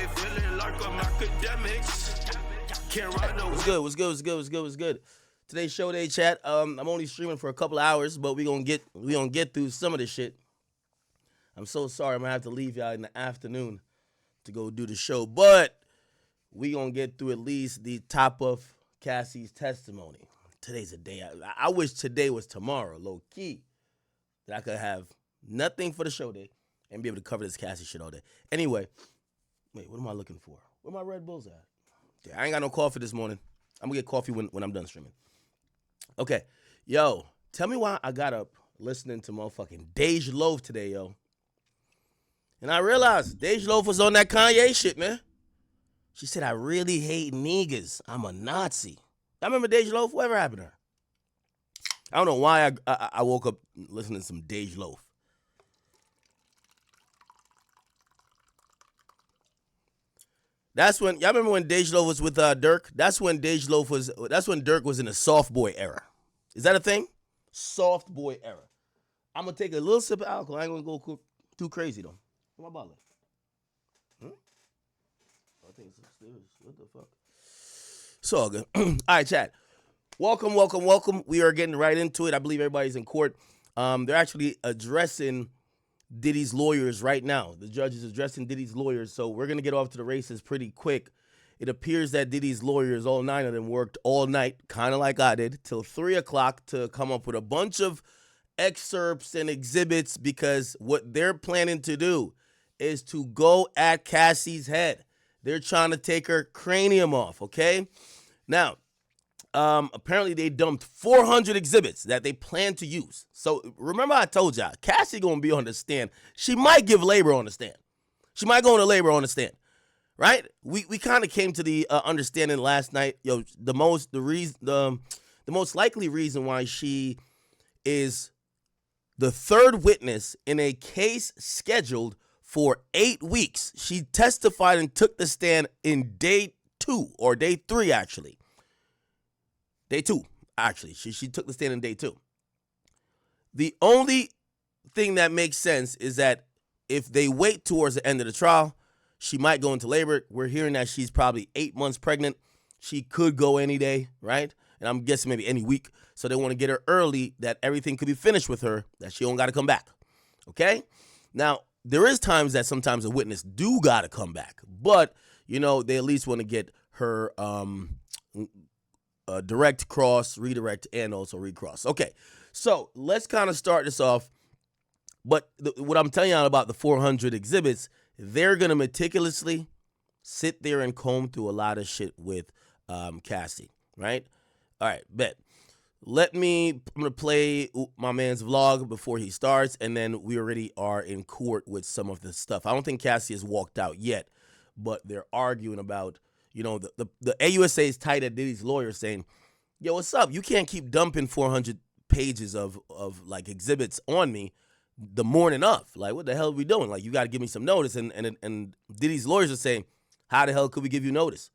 feeling like I'm Akademiks. Can't ride no. What's good? Today's show day chat. I'm only streaming for a couple hours, but we gonna get through some of this shit. I'm so sorry. I'm gonna have to leave y'all in the afternoon to go do the show, but we gonna get through at least the top of Cassie's testimony. Today's a day. I wish today was tomorrow, low key, that I could have nothing for the show day and be able to cover this Cassie shit all day. Anyway, wait, what am I looking for? Where my Red Bulls at? Yeah, I ain't got no coffee this morning. I'm gonna get coffee when I'm done streaming. Okay, yo, tell me why I got up listening to motherfucking Dej Loaf today, yo. And I realized Dej Loaf was on that Kanye shit, man. She said, I really hate niggas. I'm a Nazi. I remember Dej Loaf. Whatever happened to her? I don't know why I woke up listening to some Dej Loaf. That's when, y'all remember when Dej Loaf was with Dirk? That's when Dirk was in the soft boy era. Is that a thing? Soft boy era. I'm going to take a little sip of alcohol. I ain't going to go too crazy, though. Where my bottle? I think it's upstairs. What the fuck? It's all good. All right, chat. Welcome. We are getting right into it. I believe everybody's in court. They're actually addressing Diddy's lawyers right now. The judge is addressing Diddy's lawyers, so we're going to get off to the races pretty quick. It appears that Diddy's lawyers, all 9 of them, worked all night, kind of like I did, till 3 o'clock to come up with a bunch of excerpts and exhibits, because what they're planning to do is to go at Cassie's head. They're trying to take her cranium off, okay? Now, apparently they dumped 400 exhibits that they plan to use. So remember I told y'all, Cassie gonna be on the stand. She might give labor on the stand. She might go into labor on the stand, right? We kind of came to the understanding last night. Yo, the most likely reason why she is the third witness in a case scheduled for 8 weeks. She testified and took the stand in day 2, or day 3, actually. Day 2, actually. She took the stand in day 2. The only thing that makes sense is that if they wait towards the end of the trial, she might go into labor. We're hearing that she's probably 8 months pregnant. She could go any day, right? And I'm guessing maybe any week. So they want to get her early, that everything could be finished with her, that she don't got to come back. Okay? Now, there is times that sometimes a witness do got to come back. But, you know, they at least want to get her direct cross, redirect, and also recross. Okay, so let's kind of start this off. But what I'm telling you about the 400 exhibits, they're going to meticulously sit there and comb through a lot of shit with Cassie, right? All right, bet. I'm going to play my man's vlog before he starts, and then we already are in court with some of the stuff. I don't think Cassie has walked out yet, but they're arguing about, you know, the AUSA is tight at Diddy's lawyer saying, yo, what's up? You can't keep dumping 400 pages of like exhibits on me the morning of. Like, what the hell are we doing? Like, you got to give me some notice. And Diddy's lawyers are saying, how the hell could we give you notice?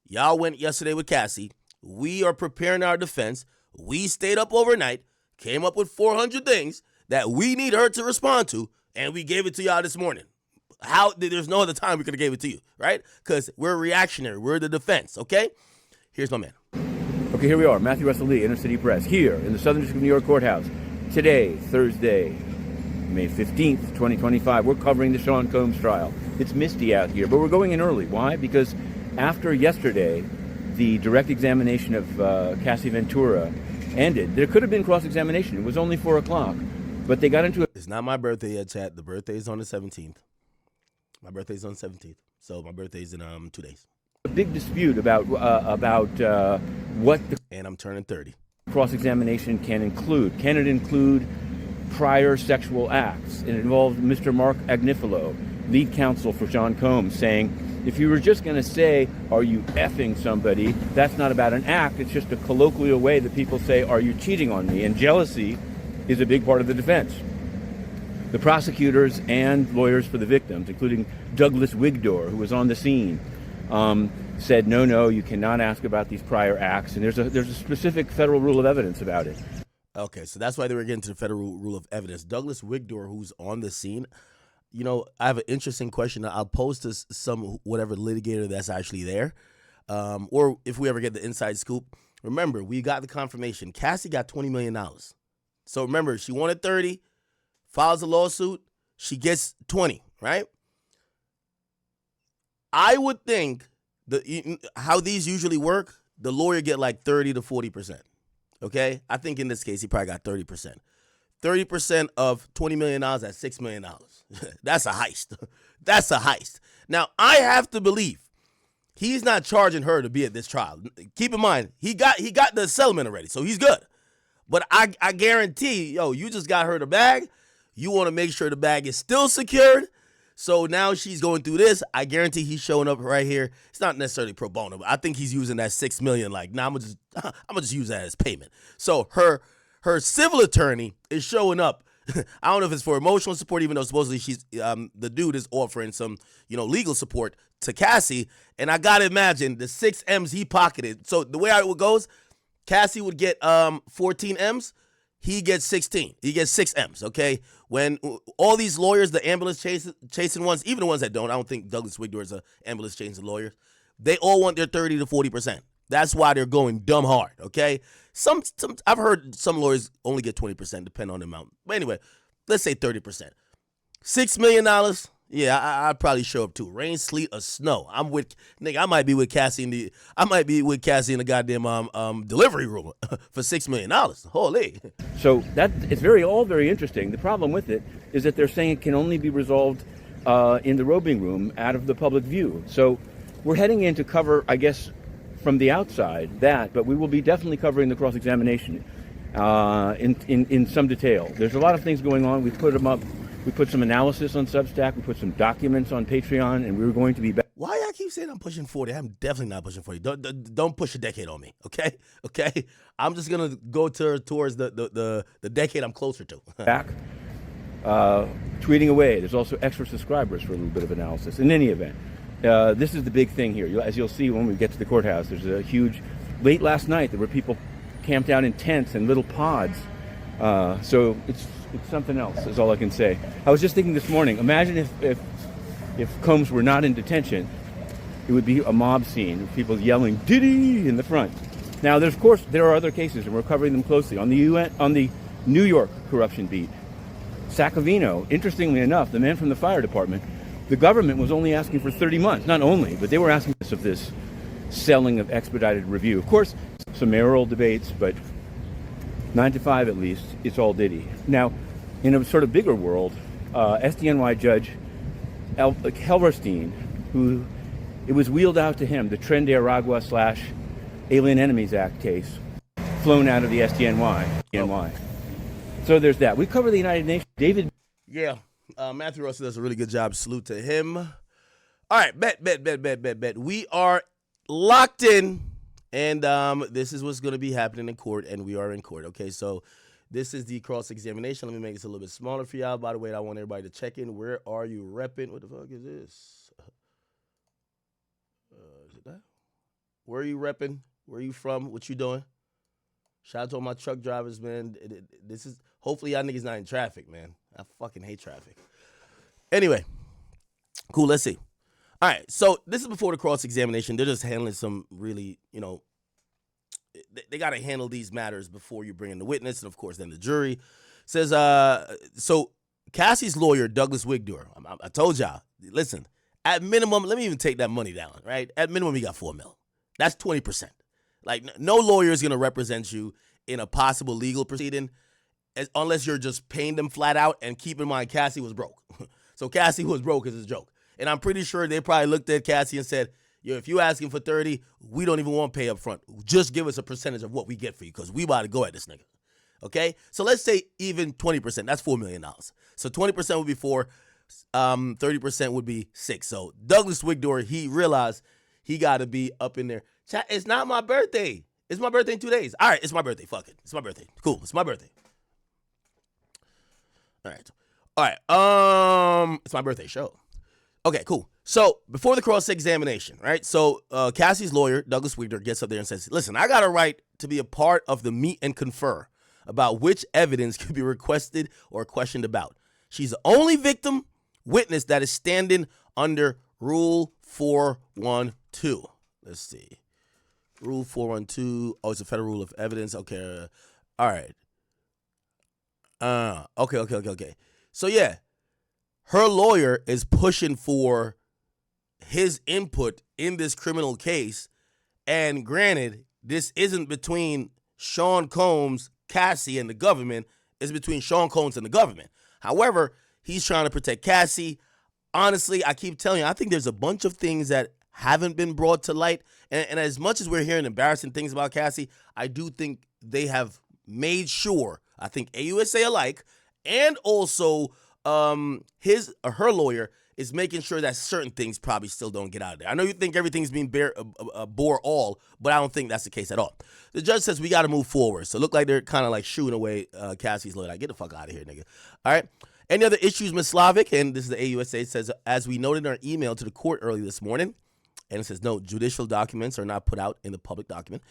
Y'all went yesterday with Cassie. We are preparing our defense. We stayed up overnight, came up with 400 things that we need her to respond to, and we gave it to y'all this morning. There's no other time we could have gave it to you, right? Because we're reactionary. We're the defense, okay? Here's my man. Okay, here we are. Matthew Russell Lee, Inner City Press, here in the Southern District of New York Courthouse. Today, Thursday, May 15th, 2025, we're covering the Sean Combs trial. It's misty out here, but we're going in early. Why? Because after yesterday, the direct examination of Cassie Ventura ended. There could have been cross-examination. It was only 4 o'clock, but they got into it. It's not my birthday yet, chat. The birthday is on the 17th. My birthday's on the 17th, so my birthday's in 2 days. A big dispute about what the and I'm turning 30. Cross-examination can include. Can it include prior sexual acts? It involved Mr. Mark Agnifilo, lead counsel for Sean Combs, saying, if you were just going to say, are you effing somebody, that's not about an act. It's just a colloquial way that people say, are you cheating on me? And jealousy is a big part of the defense. The prosecutors and lawyers for the victims, including Douglas Wigdor, who was on the scene, said, no, you cannot ask about these prior acts. And there's a specific federal rule of evidence about it. Okay, so that's why they were getting to the federal rule of evidence. Douglas Wigdor, who's on the scene, I have an interesting question. I'll pose to some whatever litigator that's actually there, or if we ever get the inside scoop. Remember, we got the confirmation. Cassie got $20 million. So remember, she wanted 30, files a lawsuit, she gets 20, right? I would think how these usually work, the lawyer get like 30 to 40%. Okay? I think in this case, he probably got 30%. 30% of $20 million, that's $6 million. That's a heist. That's a heist. Now, I have to believe he's not charging her to be at this trial. Keep in mind, he got the settlement already, so he's good. But I guarantee, you just got her the bag. You want to make sure the bag is still secured. So now she's going through this. I guarantee he's showing up right here. It's not necessarily pro bono, but I think he's using that $6 million. Like, I'm gonna just use that as payment. So her civil attorney is showing up. I don't know if it's for emotional support, even though supposedly she's the dude is offering some legal support to Cassie. And I gotta imagine the 6 M's he pocketed. So the way it goes, Cassie would get 14 M's. He gets 16. He gets 6 M's, okay? When all these lawyers, the ambulance chasing ones, even the ones that don't, I don't think Douglas Wigdor is an ambulance chasing lawyer, they all want their 30 to 40%. That's why they're going dumb hard, okay? Some I've heard some lawyers only get 20%, depending on the amount. But anyway, let's say 30%. $6 million, yeah, I'd probably show up too. Rain, sleet, or snow. I might be with Cassie in the goddamn delivery room for $6 million. Holy. So it's all very interesting. The problem with it is that they're saying it can only be resolved in the robing room out of the public view. So we're heading in to cover, I guess, from the outside but we will be definitely covering the cross-examination in some detail. There's a lot of things going on. We put them up. We put some analysis on Substack. We put some documents on Patreon, and we were going to be back. Why y'all keep saying I'm pushing 40? I'm definitely not pushing 40. Don't push a decade on me, okay? Okay? I'm just gonna go towards the decade I'm closer to. Back, tweeting away. There's also extra subscribers for a little bit of analysis. In any event, this is the big thing here. As you'll see when we get to the courthouse, there's a huge. Late last night, there were people camped out in tents and little pods. So it's something else, is all I can say. I was just thinking this morning, imagine if Combs were not in detention, it would be a mob scene with people yelling, Diddy, in the front. Now, there are other cases, and we're covering them closely. On the New York corruption beat, Sacavino, interestingly enough, the man from the fire department, the government was only asking for 30 months. Not only, but they were asking of this selling of expedited review. Of course, some mayoral debates, but 9 to 5 at least, it's all Diddy. Now, in a sort of bigger world, SDNY judge Helverstein, who it was wheeled out to him, the Tren de Aragua / Alien Enemies Act case, flown out of the SDNY. So there's that. We cover the United Nations. David. Yeah, Matthew Russell does a really good job. Salute to him. All right, bet. We are locked in. And this is what's going to be happening in court, and we are in court. Okay, so this is the cross-examination. Let me make this a little bit smaller for y'all. By the way, I want everybody to check in. Where are you repping? What the fuck is this? Is it that? Where are you repping? Where are you from? What you doing? Shout out to all my truck drivers, man. This is hopefully y'all niggas not in traffic, man. I fucking hate traffic. Anyway, cool. Let's see. All right, so this is before the cross-examination. They're just handling some really, they got to handle these matters before you bring in the witness, and of course, then the jury. Says, so Cassie's lawyer, Douglas Wigdor, I told y'all, listen, at minimum, let me even take that money down, right? At minimum, he got $4 million. That's 20%. Like, no lawyer is going to represent you in a possible legal proceeding unless you're just paying them flat out, and keep in mind, Cassie was broke. So Cassie was broke is a joke. And I'm pretty sure they probably looked at Cassie and said, yo, if you asking for 30, we don't even want to pay up front. Just give us a percentage of what we get for you because we about to go at this nigga. Okay? So let's say even 20%. That's $4 million. So 20% would be 4. 30% would be 6. So Douglas Wigdor, he realized he got to be up in there. Chat, it's not my birthday. It's my birthday in 2 days. All right, it's my birthday. Fuck it. It's my birthday. Cool. It's my birthday. All right. It's my birthday show. Okay, cool. So before the cross-examination, right? So Cassie's lawyer, Douglas Wigdor, gets up there and says, listen, I got a right to be a part of the meet and confer about which evidence could be requested or questioned about. She's the only victim witness that is standing under Rule 412. Let's see. Rule 412. Oh, it's a federal rule of evidence. Okay. All right. Okay. So, yeah, her lawyer is pushing for his input in this criminal case. And granted, this isn't between Sean Combs, Cassie, and the government. It's between Sean Combs and the government. However, he's trying to protect Cassie. Honestly, I keep telling you, I think there's a bunch of things that haven't been brought to light. And as much as we're hearing embarrassing things about Cassie, I do think they have made sure, I think AUSA alike, and also her lawyer is making sure that certain things probably still don't get out of there. I know you think everything's being bore all, but I don't think that's the case at all. The judge says we got to move forward. So it look like they're kind of like shooing away Cassie's lawyer. Like, get the fuck out of here, nigga. All right. Any other issues, Ms. Slavic? And this is the AUSA. It says, as we noted in our email to the court early this morning, and it says, no, judicial documents are not put out in the public document.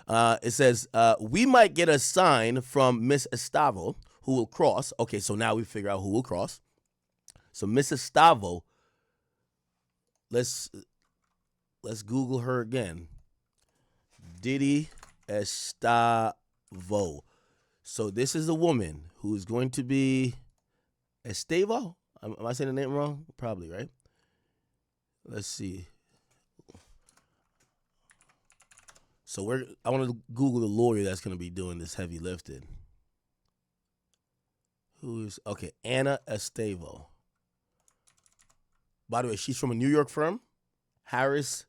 It says, we might get a sign from Miss Estavo who will cross. Okay, so now we figure out who will cross. So Miss Estavo, let's Google her again. Diddy Estavo. So this is a woman who is going to be Estavo. Am I saying the name wrong? Probably, right? Let's see. So I want to Google the lawyer that's going to be doing this heavy lifting. Anna Estavo. By the way, she's from a New York firm, Harris.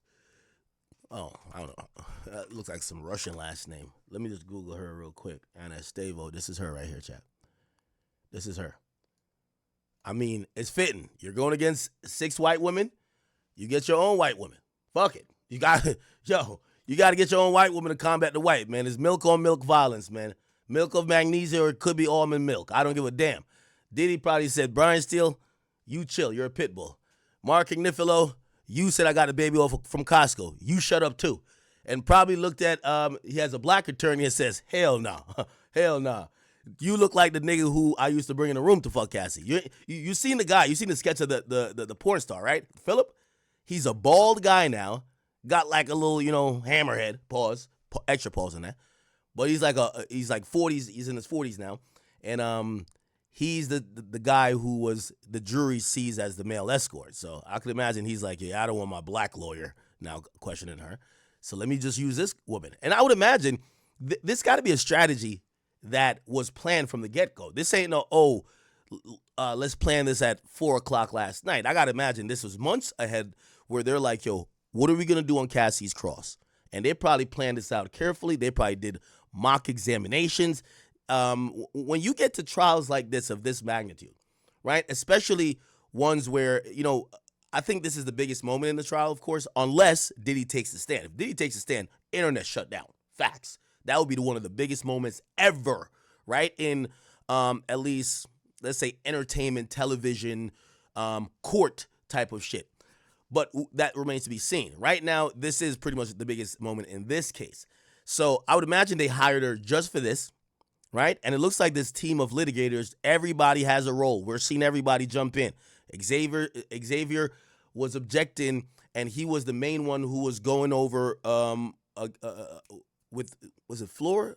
Oh, I don't know. That looks like some Russian last name. Let me just Google her real quick. Anna Estavo. This is her right here, chat. This is her. I mean, it's fitting. You're going against 6 white women. You get your own white woman. Fuck it. You got to get your own white woman to combat the white, man. It's milk on milk violence, man. Milk of magnesia, or it could be almond milk. I don't give a damn. Diddy probably said, Brian Steele, you chill. You're a pit bull. Mark Agnifilo, you said I got a baby off from Costco. You shut up too. And probably looked at, he has a black attorney and says, hell no. Hell no. You look like the nigga who I used to bring in the room to fuck Cassie. You seen the guy. You seen the sketch of the porn star, right? Philip? He's a bald guy now. Got like a little, hammerhead. Pause. Extra pause on that. But he's like 40s. He's in his 40s now. And he's the guy who was the jury sees as the male escort. So I could imagine he's like, yeah, I don't want my black lawyer now questioning her. So let me just use this woman. And I would imagine this got to be a strategy that was planned from the get-go. This ain't no, let's plan this at 4 o'clock last night. I got to imagine this was months ahead where they're like, yo, what are we going to do on Cassie's cross? And they probably planned this out carefully. They probably did mock examinations. When you get to trials like this of this magnitude, right, especially ones where, I think this is the biggest moment in the trial, of course, unless Diddy takes the stand. If Diddy takes the stand, internet shut down. Facts. That would be one of the biggest moments ever, right, in at least, let's say, entertainment, television, court type of shit. But that remains to be seen. Right now, this is pretty much the biggest moment in this case. So I would imagine they hired her just for this, right? And it looks like this team of litigators, everybody has a role. We're seeing everybody jump in. Xavier was objecting, and he was the main one who was going over was it Flora?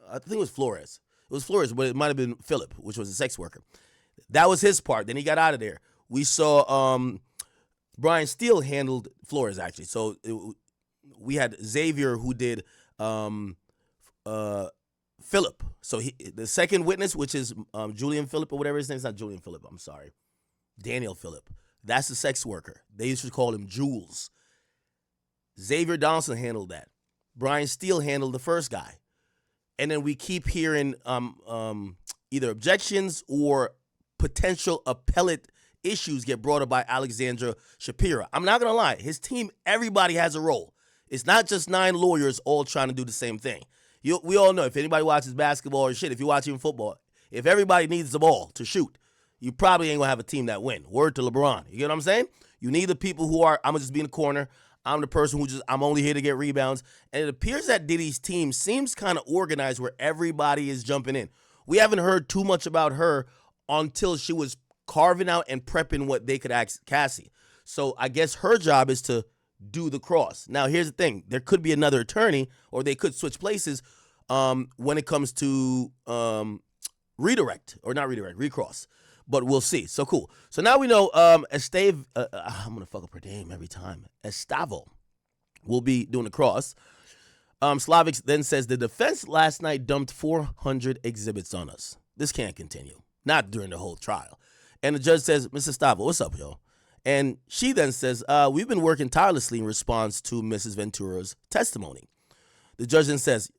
I think it was Flores. It was Flores, but it might have been Philip, which was a sex worker. That was his part. Then he got out of there. We saw Brian Steele handled Flores, actually. So we had Xavier who did Philip. So the second witness, which is Julian Phillip or whatever his name is, not Julian Phillip, I'm sorry. Daniel Phillip. That's the sex worker. They used to call him Jules. Xavier Donaldson handled that. Brian Steele handled the first guy. And then we keep hearing either objections or potential appellate issues get brought up by Alexandra Shapira. I'm not going to lie. His team, everybody has a role. It's not just 9 lawyers all trying to do the same thing. We all know, if anybody watches basketball or shit, if you watch even football, if everybody needs the ball to shoot, you probably ain't going to have a team that win. Word to LeBron. You get what I'm saying? You need the people who are, I'm going to just be in the corner. I'm the person I'm only here to get rebounds. And it appears that Diddy's team seems kind of organized where everybody is jumping in. We haven't heard too much about her until she was carving out and prepping what they could ask Cassie. So I guess her job is to do the cross. Now, here's the thing. There could be another attorney, or they could switch places when it comes to recross. But we'll see. So cool. So now we know I'm going to fuck up her name every time. Estavo will be doing the cross. Slavic then says, the defense last night dumped 400 exhibits on us. This can't continue. Not during the whole trial. And the judge says, Mrs. Stavo, what's up, yo? And she then says, we've been working tirelessly in response to Mrs. Ventura's testimony. The judge then says,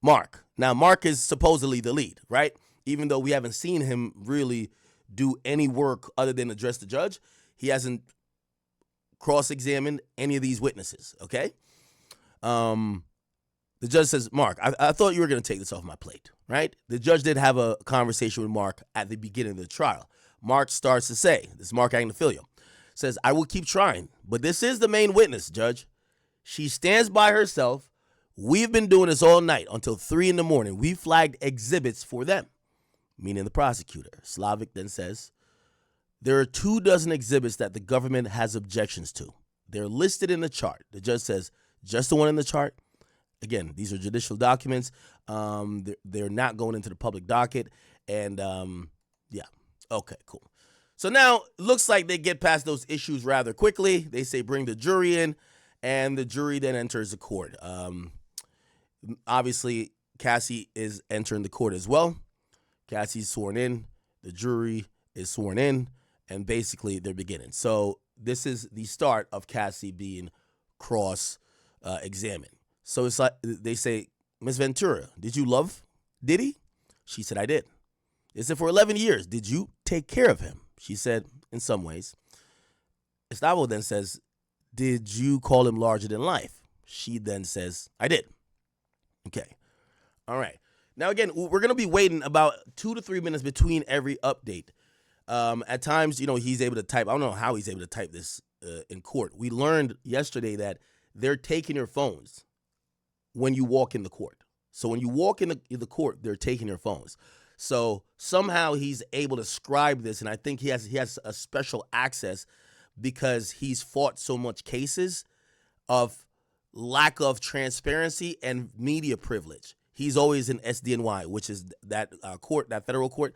Mark. Now, Mark is supposedly the lead, right? Even though we haven't seen him really do any work other than address the judge, he hasn't cross-examined any of these witnesses, okay? The judge says, Mark, I thought you were going to take this off my plate, right? The judge did have a conversation with Mark at the beginning of the trial. Mark starts to say, this is Mark Agnifilo, says, I will keep trying, but this is the main witness, Judge. She stands by herself. We've been doing this all night until 3 a.m. We flagged exhibits for them, meaning the prosecutor. Slavic then says, there are 24 exhibits that the government has objections to. They're listed in the chart. The judge says, just the one in the chart? Again, these are judicial documents. They're not going into the public docket. And, yeah. Okay, cool. So now it looks like they get past those issues rather quickly. They say bring the jury in, and the jury then enters the court. Obviously, Cassie is entering the court as well. Cassie's sworn in. The jury is sworn in. And basically, they're beginning. So this is the start of Cassie being cross-examined. So it's like they say, Miss Ventura, did you love Diddy? She said, I did. They said, for 11 years, did you take care of him? She said, in some ways. Estavo then says, did you call him larger than life? She then says, I did. Okay. All right. Now, again, we're going to be waiting about 2 to 3 minutes between every update. At times, he's able to type. I don't know how he's able to type this in court. We learned yesterday that they're taking your phones when you walk in the court. So when you walk in the court, they're taking your phones. So somehow he's able to scribe this, and I think he has a special access because he's fought so much cases of lack of transparency and media privilege. He's always in SDNY, which is that court, that federal court,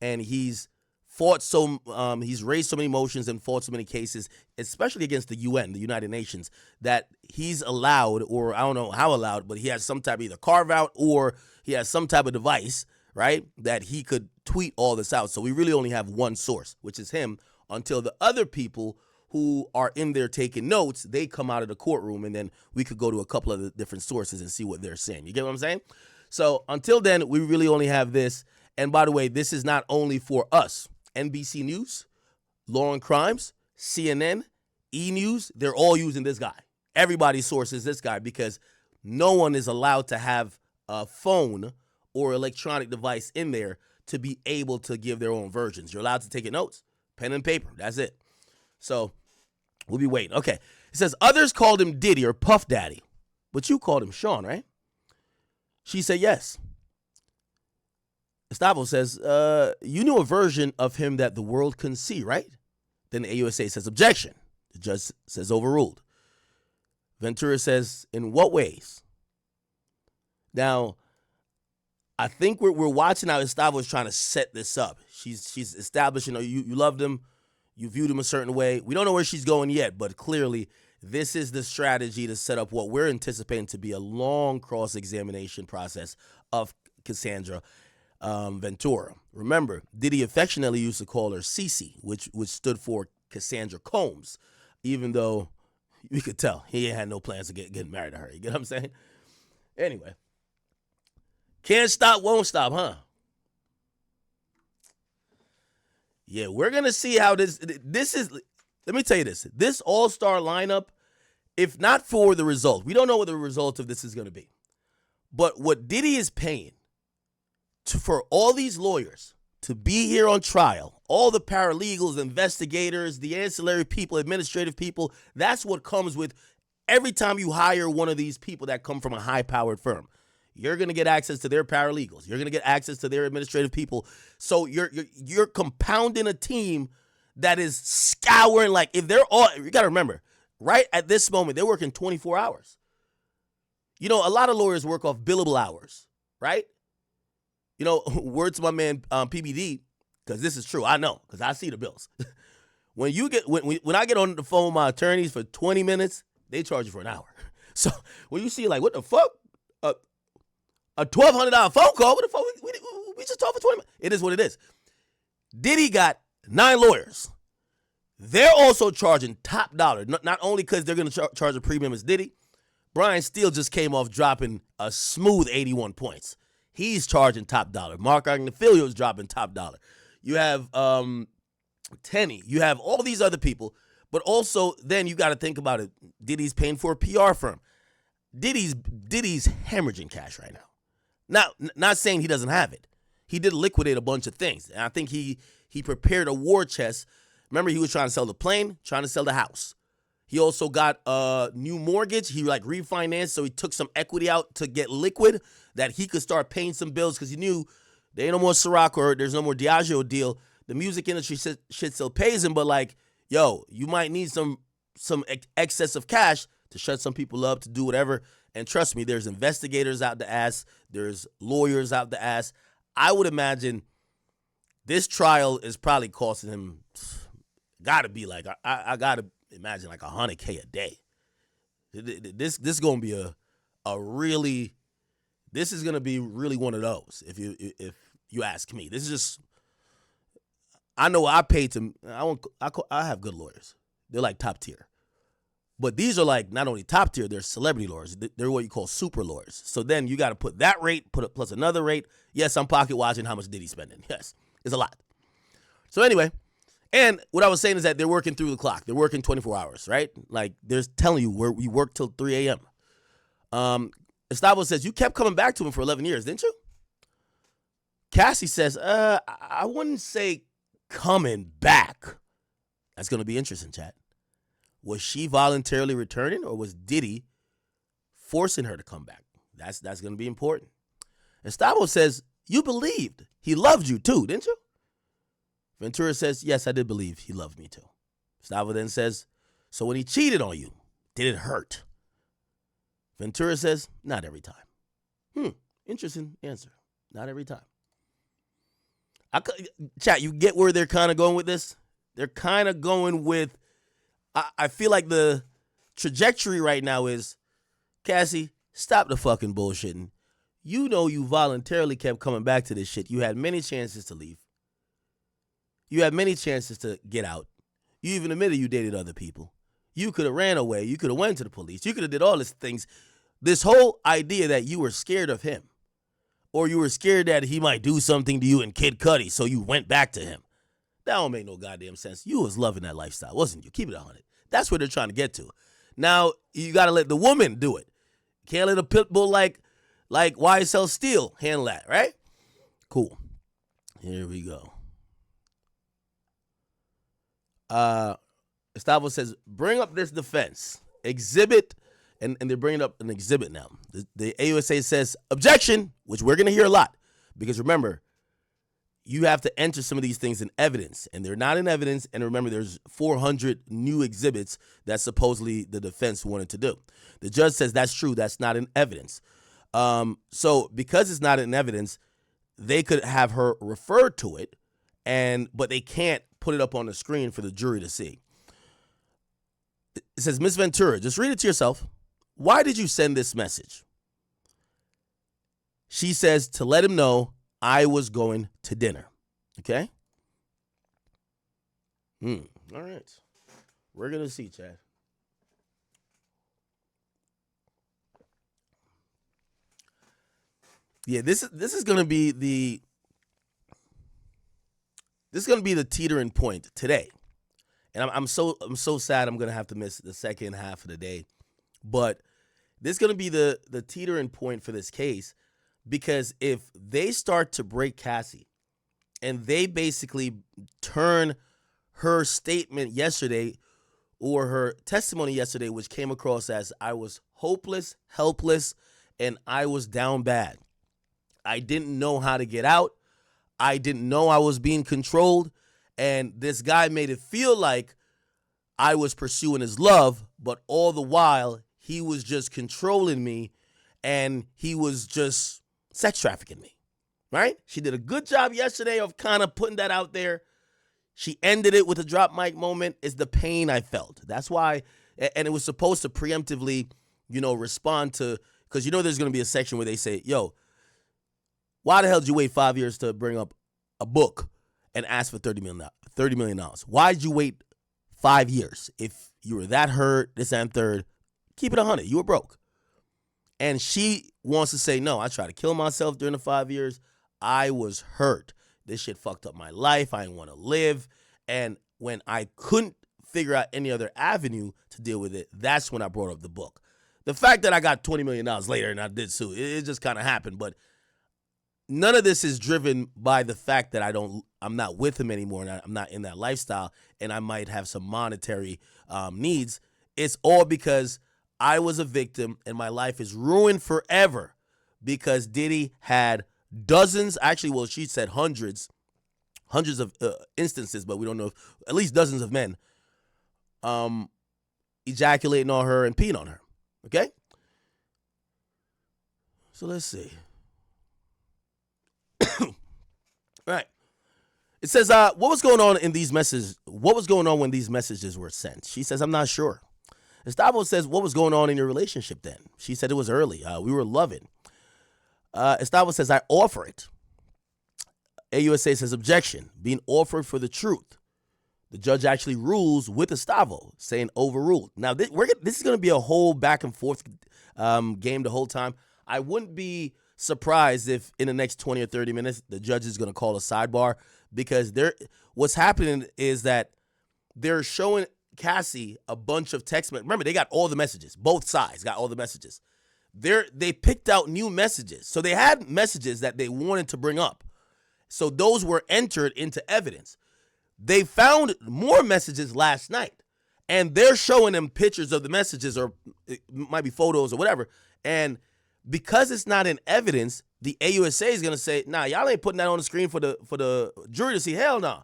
and he's he's raised so many motions and fought so many cases, especially against the UN, the United Nations, that he's allowed, or I don't know how allowed, but he has some type of either carve out or he has some type of device, right, that he could tweet all this out. So we really only have one source, which is him, until the other people who are in there taking notes, they come out of the courtroom, and then we could go to a couple of the different sources and see what they're saying. You get what I'm saying? So until then, we really only have this. And by the way, this is not only for us. NBC News, Law and Crimes, CNN, E! News, they're all using this guy. Everybody's source is this guy because no one is allowed to have a phone or electronic device in there to be able to give their own versions. You're allowed to take notes, pen and paper. That's it. So we'll be waiting. Okay. It says, others called him Diddy or Puff Daddy, but you called him Sean, right? She said yes. Estavo says, you knew a version of him that the world couldn't see, right? Then the AUSA says, objection. The judge says, overruled. Ventura says, in what ways? Now, I think we're watching how Estavo is trying to set this up. She's establishing, you loved him, you viewed him a certain way. We don't know where she's going yet, but clearly this is the strategy to set up what we're anticipating to be a long cross-examination process of Cassandra Ventura. Remember, Diddy affectionately used to call her Cece, which stood for Cassandra Combs, even though you could tell he had no plans to get married to her. You get what I'm saying? Anyway, can't stop, won't stop, huh? Yeah, we're going to see how this is. Let me tell you this. This all-star lineup, if not for the result, we don't know what the result of this is going to be. But what Diddy is paying for all these lawyers to be here on trial, all the paralegals, investigators, the ancillary people, administrative people, that's what comes with every time you hire one of these people that come from a high-powered firm. You're going to get access to their paralegals. You're going to get access to their administrative people. So you're compounding a team that is scouring. Like, if they're all, you got to remember, right at this moment, they're working 24 hours. You know, a lot of lawyers work off billable hours, right? You know, word to my man PBD, because this is true. I know, because I see the bills. When I get on the phone with my attorneys for 20 minutes, they charge you for an hour. So when you see, like, what the fuck? A $1,200 phone call? What the fuck? We just talked for 20 minutes. It is what it is. Diddy got 9 lawyers. They're also charging top dollar. Not only because they're going to charge a premium as Diddy. Brian Steele just came off dropping a smooth 81 points. He's charging top dollar. Mark Agnifilio is dropping top dollar. You have Tenny. You have all these other people. But also, then you got to think about it. Diddy's paying for a PR firm. Diddy's hemorrhaging cash right now. Not saying he doesn't have it. He did liquidate a bunch of things. And I think he prepared a war chest. Remember, he was trying to sell the plane, trying to sell the house. He also got a new mortgage. He refinanced, so he took some equity out to get liquid that he could start paying some bills because he knew there ain't no more Ciroc or there's no more Diageo deal. The music industry shit still pays him, but yo, you might need some excess of cash to shut some people up, to do whatever. And trust me, there's investigators out the ass. There's lawyers out the ass. I would imagine this trial is probably costing him, gotta be I gotta imagine $100K a day. This is gonna be this is gonna be really one of those. If you ask me, this is just. I know I paid to. I have good lawyers. They're like top tier, but these are not only top tier. They're celebrity lawyers. They're what you call super lawyers. So then you got to put that rate, put it plus another rate. Yes, I'm pocket watching how much Diddy's spending. Yes, it's a lot. So anyway. And what I was saying is that they're working through the clock. They're working 24 hours, right? They're telling you we work till 3 a.m. Estavo says, you kept coming back to him for 11 years, didn't you? Cassie says, I wouldn't say coming back. That's going to be interesting, chat. Was she voluntarily returning, or was Diddy forcing her to come back? That's going to be important. Estavo says, you believed. He loved you too, didn't you? Ventura says, yes, I did believe he loved me too. Stavo then says, so when he cheated on you, did it hurt? Ventura says, not every time. Interesting answer. Not every time. Chat, you get where they're kind of going with this? They're kind of going with, I feel like the trajectory right now is, Cassie, stop the fucking bullshitting. You know you voluntarily kept coming back to this shit. You had many chances to leave. You had many chances to get out. You even admitted you dated other people. You could have ran away. You could have went to the police. You could have did all these things. This whole idea that you were scared of him, or you were scared that he might do something to you in Kid Cudi, so you went back to him. That don't make no goddamn sense. You was loving that lifestyle, wasn't you? Keep it 100. That's what they're trying to get to. Now, you got to let the woman do it. Can't let a pit bull like YSL Steel handle that, right? Cool. Here we go. Estavo says, bring up this defense. Exhibit, and they're bringing up an exhibit now. The AUSA says, objection, which we're going to hear a lot. Because remember, you have to enter some of these things in evidence, and they're not in evidence. And remember, there's 400 new exhibits that supposedly the defense wanted to do. The judge says that's true. That's not in evidence. So because it's not in evidence, they could have her refer to it, but they can't put it up on the screen for the jury to see. It says, Miss Ventura, just read it to yourself. Why did you send this message? She says to let him know I was going to dinner. Okay? All right. We're going to see, Chad. Yeah, this is going to be the teetering point today. And I'm so sad I'm going to have to miss the second half of the day. But this is going to be the teetering point for this case, because if they start to break Cassie and they basically turn her statement yesterday or her testimony yesterday, which came across as I was hopeless, helpless, and I was down bad. I didn't know how to get out. I didn't know I was being controlled. And this guy made it feel like I was pursuing his love, but all the while, he was just controlling me and he was just sex trafficking me, right? She did a good job yesterday of kind of putting that out there. She ended it with a drop mic moment. It's the pain I felt. That's why, and it was supposed to preemptively, respond to, because there's going to be a section where they say, yo, why the hell did you wait 5 years to bring up a book and ask for $30 million? Why did you wait 5 years? If you were that hurt, this and third, keep it 100. You were broke. And she wants to say, no, I tried to kill myself during the 5 years. I was hurt. This shit fucked up my life. I didn't want to live. And when I couldn't figure out any other avenue to deal with it, that's when I brought up the book. The fact that I got $20 million later and I did sue, it just kind of happened. But none of this is driven by the fact that I'm not with him anymore and I'm not in that lifestyle and I might have some monetary needs. It's all because I was a victim and my life is ruined forever because Diddy had dozens, actually, well, she said hundreds of instances, but we don't know, at least dozens of men ejaculating on her and peeing on her. Okay? So let's see. Right. It says, what was going on in these messages? What was going on when these messages were sent? She says, I'm not sure. Gustavo says, what was going on in your relationship then? She said it was early. We were loving. Gustavo says, I offer it. AUSA says, objection. Being offered for the truth. The judge actually rules with Gustavo, saying overruled. Now, this is going to be a whole back and forth game the whole time. I wouldn't be surprised if in the next 20 or 30 minutes, the judge is going to call a sidebar because what's happening is that they're showing Cassie a bunch of text messages. Remember, they got all the messages. Both sides got all the messages. They picked out new messages. So they had messages that they wanted to bring up. So those were entered into evidence. They found more messages last night, and they're showing them pictures of the messages, or it might be photos or whatever. And because it's not in evidence, the AUSA is gonna say, "Nah, y'all ain't putting that on the screen for the jury to see." Hell no.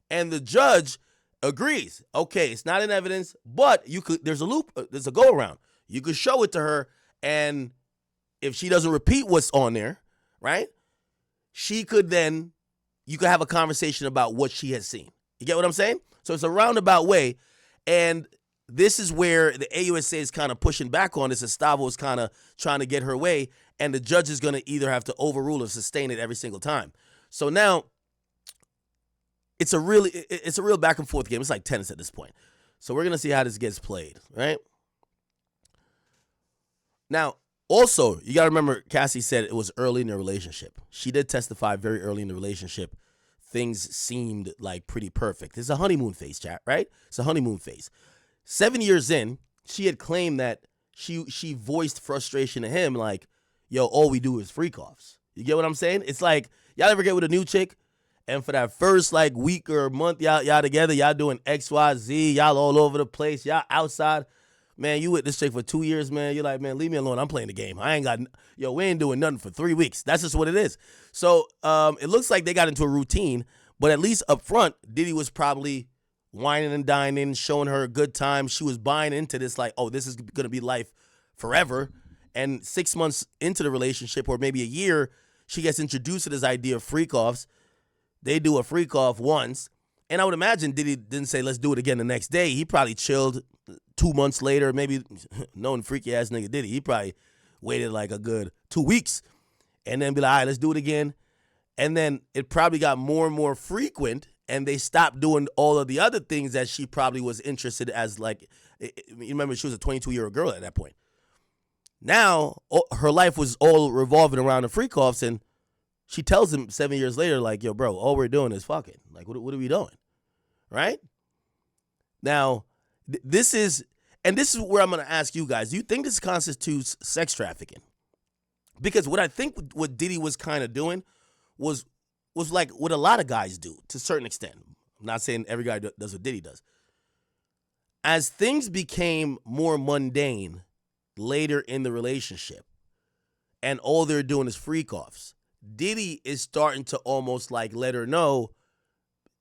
And the judge agrees. Okay, it's not in evidence, but there's a loop, there's a go around. You could show it to her, and if she doesn't repeat what's on there, right? You could have a conversation about what she has seen. You get what I'm saying? So it's a roundabout way, and this is where the AUSA is kind of pushing back on this. Gustavo is kind of trying to get her way, and the judge is going to either have to overrule or sustain it every single time. So now it's a real back and forth game. It's like tennis at this point. So we're going to see how this gets played, right? Now, also, you got to remember, Cassie said it was early in the relationship. She did testify very early in the relationship. Things seemed like pretty perfect. It's a honeymoon phase, chat, right? It's a honeymoon phase. 7 years in, she had claimed that she voiced frustration to him like, yo, all we do is freak offs. You get what I'm saying? It's like, y'all ever get with a new chick, and for that first like week or month y'all together, y'all doing X, Y, Z, y'all all over the place, y'all outside. Man, you with this chick for 2 years, man. You're like, man, leave me alone. I'm playing the game. We ain't doing nothing for 3 weeks. That's just what it is. So it looks like they got into a routine, but at least up front, Diddy was probably whining and dining, showing her a good time. She was buying into this like, oh, this is going to be life forever. And 6 months into the relationship, or maybe a year, she gets introduced to this idea of freak-offs. They do a freak-off once. And I would imagine Diddy didn't say, let's do it again the next day. He probably chilled 2 months later, maybe knowing freaky-ass nigga Diddy. He probably waited like a good 2 weeks and then be like, all right, let's do it again. And then it probably got more and more frequent, and they stopped doing all of the other things that she probably was interested as, like, you remember she was a 22-year-old girl at that point. Now, her life was all revolving around the freak-offs, and she tells him 7 years later, like, yo, bro, all we're doing is fucking. Like, what are we doing? Right? Now, this is where I'm going to ask you guys, do you think this constitutes sex trafficking? Because what I think what Diddy was kind of doing was like what a lot of guys do to a certain extent. I'm not saying every guy does what Diddy does. As things became more mundane later in the relationship, and all they're doing is freak offs. Diddy is starting to almost like let her know,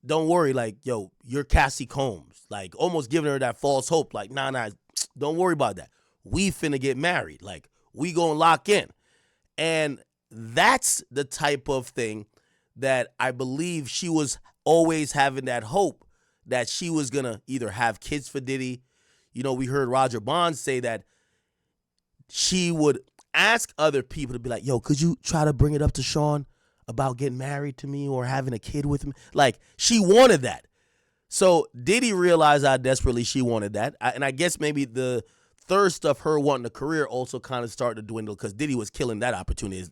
don't worry, like, yo, you're Cassie Combs. Like, almost giving her that false hope. Like, nah, don't worry about that. We finna get married. Like, we gonna lock in. And that's the type of thing that I believe she was always having that hope that she was gonna either have kids for Diddy. You know, we heard Roger Bond say that she would ask other people to be like, yo, could you try to bring it up to Sean about getting married to me or having a kid with me? Like, she wanted that. So Diddy realized how desperately she wanted that. And I guess maybe the thirst of her wanting a career also kind of started to dwindle because Diddy was killing that opportunity.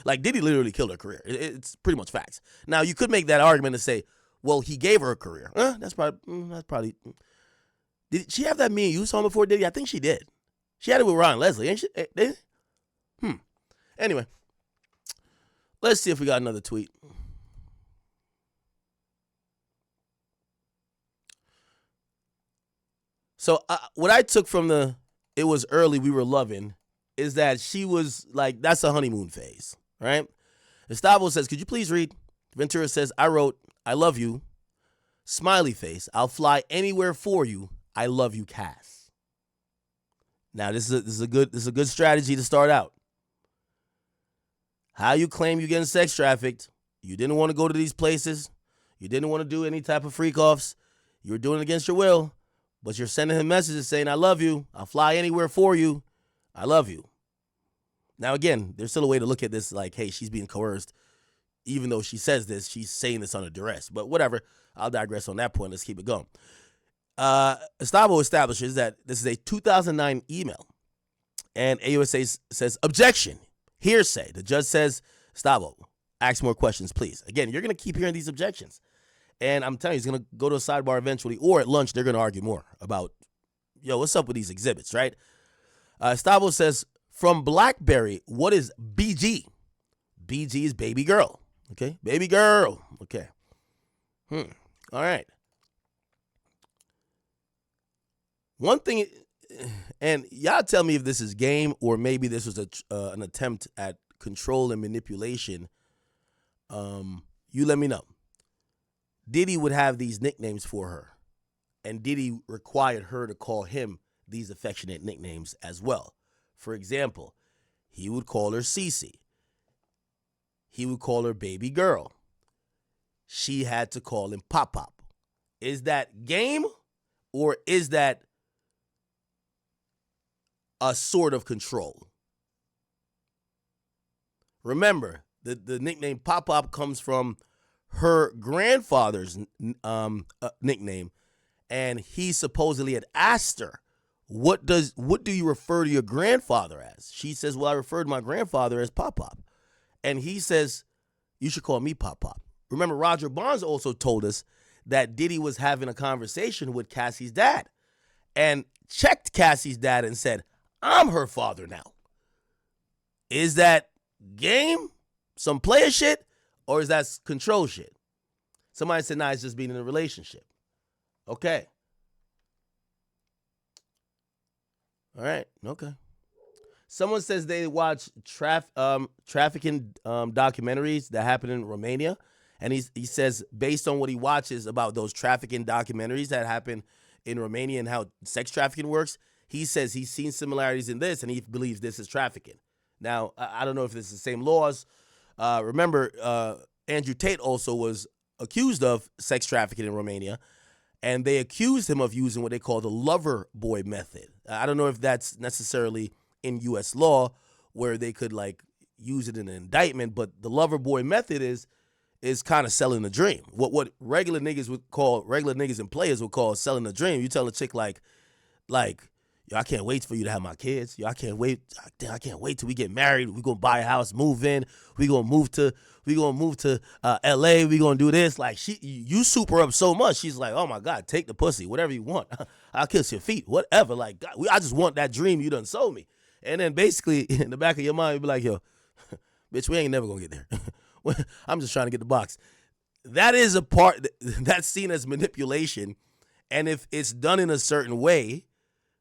Like, Diddy literally killed her career. It's pretty much facts. Now, you could make that argument and say, well, he gave her a career. That's probably. Did she have that Me and You song before Diddy? I think she did. She had it with Ron Leslie, ain't she? Anyway, let's see if we got another tweet. So what I took from it was early, we were loving, is that she was like, that's a honeymoon phase, right? Gustavo says, could you please read? Ventura says, I wrote, I love you. Smiley face, I'll fly anywhere for you. I love you, Cass. Now, this is a good strategy to start out. How you claim you're getting sex trafficked. You didn't want to go to these places. You didn't want to do any type of freak offs. You were doing it against your will. But you're sending him messages saying, I love you. I'll fly anywhere for you. I love you. Now, again, there's still a way to look at this like, hey, she's being coerced. Even though she says this, she's saying this under duress. But whatever. I'll digress on that point. Let's keep it going. Gustavo establishes that this is a 2009 email. And AUSA says, objection. Hearsay. The judge says, Gustavo, ask more questions, please. Again, you're going to keep hearing these objections. And I'm telling you, he's going to go to a sidebar eventually, or at lunch, they're going to argue more about, yo, what's up with these exhibits, right? Gustavo says, from BlackBerry, what is BG? BG is baby girl. Okay? Baby girl. Okay. All right. One thing, and y'all tell me if this is game or maybe this was an attempt at control and manipulation. You let me know. Diddy would have these nicknames for her, and Diddy required her to call him these affectionate nicknames as well. For example, he would call her Cece. He would call her baby girl. She had to call him Pop Pop. Is that game or is that a sort of control? Remember, the nickname Pop Pop comes from her grandfather's nickname, and he supposedly had asked her, what do you refer to your grandfather as? She says, well, I refer to my grandfather as Pop Pop. And he says, you should call me Pop Pop. Remember, Roger Bonds also told us that Diddy was having a conversation with Cassie's dad and checked Cassie's dad and said, I'm her father now. Is that game? Some player shit? Or is that control shit? Somebody said, nah, it's just being in a relationship. Okay. All right. Okay. Someone says they watch trafficking documentaries that happen in Romania. And he says, based on what he watches about those trafficking documentaries that happen in Romania and how sex trafficking works, he says he's seen similarities in this and he believes this is trafficking. Now, I don't know if it's the same laws. Remember, Andrew Tate also was accused of sex trafficking in Romania, and they accused him of using what they call the lover boy method. I don't know if that's necessarily in U.S. law where they could like use it in an indictment, but the lover boy method is kind of selling the dream. What regular niggas and players would call selling the dream. You tell a chick like, yo, I can't wait for you to have my kids. Yo, I can't wait till we get married. We gonna buy a house, move in. We gonna move to L.A. We gonna do this. Like you soup her up so much. She's like, oh my God, take the pussy, whatever you want. I'll kiss your feet, whatever. Like God, I just want that dream you done sold me. And then basically in the back of your mind, you be like, yo, bitch, we ain't never gonna get there. I'm just trying to get the box. That is a part that's seen as manipulation, and if it's done in a certain way,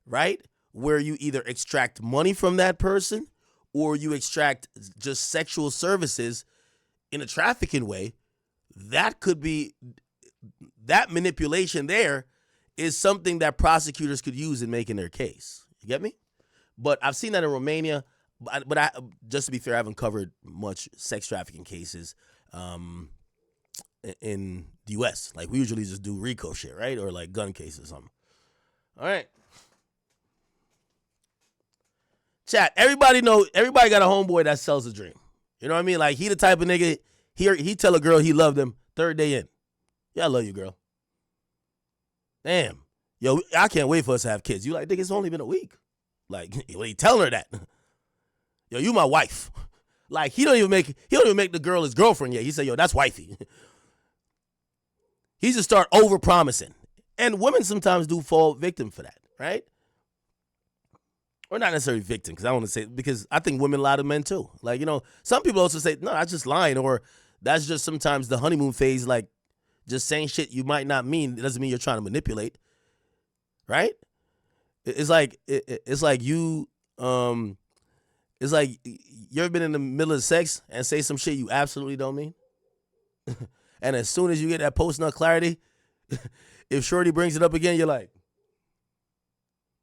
right, where you either extract money from that person or you extract just sexual services in a trafficking way, that manipulation there is something that prosecutors could use in making their case. You get me? But I've seen that in Romania. But I, just to be fair, I haven't covered much sex trafficking cases in the U.S. Like, we usually just do RICO shit, right? Or like gun cases or something. All right. Chat, everybody got a homeboy that sells a dream. You know what I mean? Like, he the type of nigga, he tell a girl he loved him third day in. Yeah, I love you, girl. Damn. Yo, I can't wait for us to have kids. You like, nigga, it's only been a week. Like, when he telling her that. Yo, you my wife. Like, he don't even make the girl his girlfriend yet. He said, yo, that's wifey. He just start over-promising. And women sometimes do fall victim for that, right? Or not necessarily victim, because I want to say, because I think women lie to men too. Like, you know, some people also say, no, that's just lying, or that's just sometimes the honeymoon phase, like just saying shit you might not mean. It doesn't mean you're trying to manipulate, right? It's like you ever been in the middle of sex and say some shit you absolutely don't mean? And as soon as you get that post-nut clarity, if Shorty brings it up again, you're like,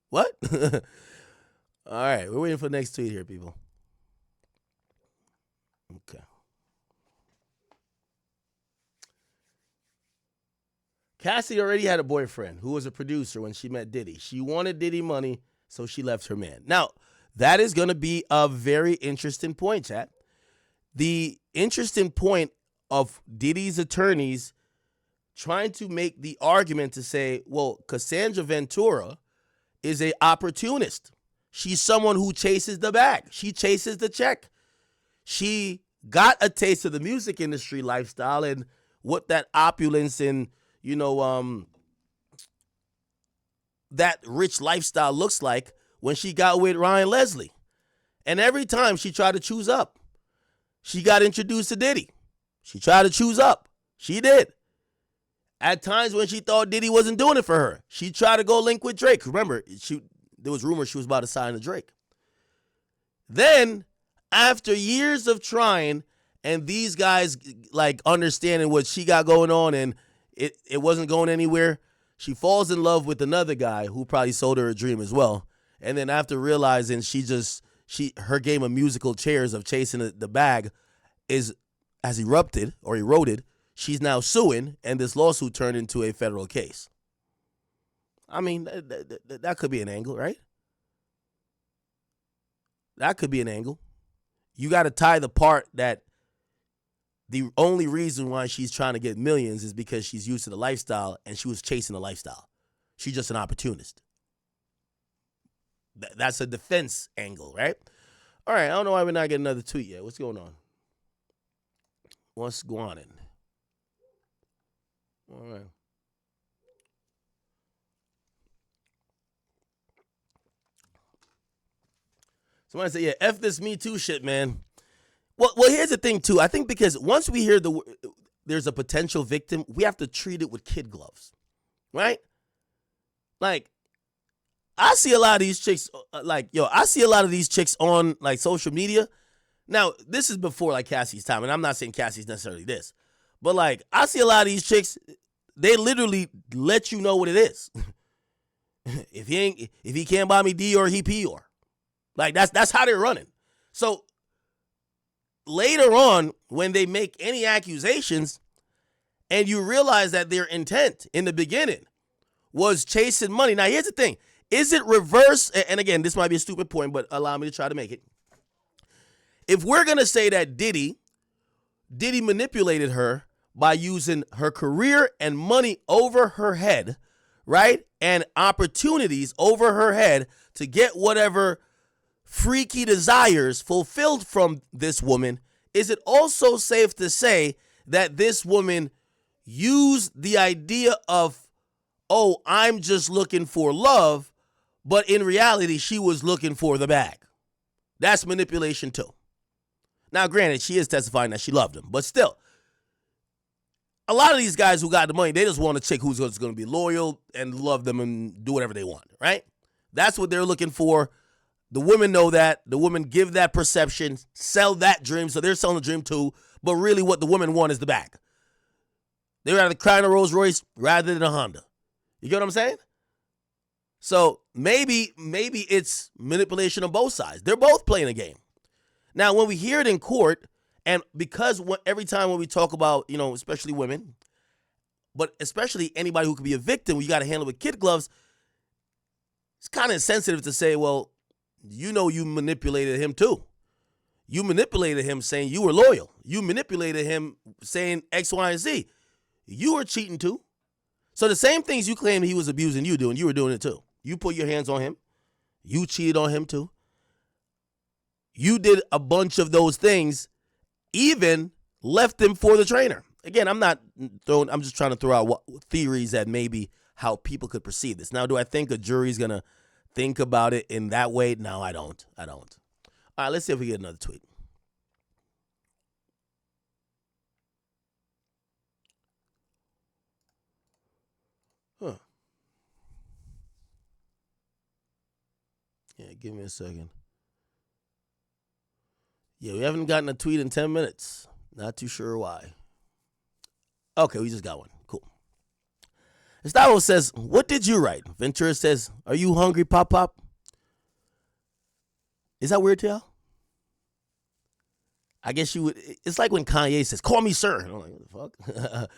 what? All right, we're waiting for the next tweet here, people. Okay. Cassie already had a boyfriend who was a producer when she met Diddy. She wanted Diddy money, so she left her man. Now, that is going to be a very interesting point, chat. The interesting point of Diddy's attorneys trying to make the argument to say, well, Cassandra Ventura is an opportunist. She's someone who chases the bag. She chases the check. She got a taste of the music industry lifestyle and what that opulence and, you know, that rich lifestyle looks like when she got with Ryan Leslie. And every time she tried to choose up, she got introduced to Diddy. She tried to choose up. She did. At times when she thought Diddy wasn't doing it for her, she tried to go link with Drake. Remember, there was rumors she was about to sign to Drake. Then, after years of trying and these guys like understanding what she got going on and it wasn't going anywhere, she falls in love with another guy who probably sold her a dream as well. And then after realizing her game of musical chairs of chasing the bag has eroded, she's now suing, and this lawsuit turned into a federal case. I mean, that could be an angle, right? That could be an angle. You got to tie the part that the only reason why she's trying to get millions is because she's used to the lifestyle and she was chasing the lifestyle. She's just an opportunist. That's a defense angle, right? All right, I don't know why we're not getting another tweet yet. What's going on? What's going on? All right. Somebody say, yeah, F this Me Too shit, man. Well, here's the thing, too. I think because once we hear there's a potential victim, we have to treat it with kid gloves, right? Like, I see a lot of these chicks, I see a lot of these chicks on, like, social media. Now, this is before, like, Cassie's time, and I'm not saying Cassie's necessarily this. But, like, I see a lot of these chicks, they literally let you know what it is. If he can't buy me D or he P or. Like, that's how they're running. So, later on, when they make any accusations, and you realize that their intent in the beginning was chasing money. Now, here's the thing. Is it reverse? And again, this might be a stupid point, but allow me to try to make it. If we're going to say that Diddy manipulated her by using her career and money over her head, right? And opportunities over her head to get whatever freaky desires fulfilled from this woman, is it also safe to say that this woman used the idea of, oh, I'm just looking for love, but in reality, she was looking for the bag? That's manipulation too. Now, granted, she is testifying that she loved him, but still, a lot of these guys who got the money, they just want a chick who's going to be loyal and love them and do whatever they want, right? That's what they're looking for. The women know that. The women give that perception, sell that dream, so they're selling the dream too. But really what the women want is the bag. They'd rather cry in a Rolls Royce rather than a Honda. You get what I'm saying? So maybe it's manipulation on both sides. They're both playing a game. Now, when we hear it in court, and because every time when we talk about, especially women, but especially anybody who could be a victim, you got to handle with kid gloves, it's kind of insensitive to say, well, you manipulated him too. You manipulated him saying you were loyal. You manipulated him saying X, Y, and Z. You were cheating too. So the same things you claim he was abusing you doing, you were doing it too. You put your hands on him. You cheated on him too. You did a bunch of those things, even left him for the trainer. Again, I'm just trying to throw out theories that maybe how people could perceive this. Now, do I think a jury's going to think about it in that way? No, I don't. All right, let's see if we get another tweet. Huh. Yeah, give me a second. Yeah, we haven't gotten a tweet in 10 minutes. Not too sure why. Okay, we just got one. Cool. Gustavo says, what did you write? Ventura says, are you hungry, Pop Pop? Is that weird to y'all? I guess you would. It's like when Kanye says, call me sir. I'm like, what the fuck?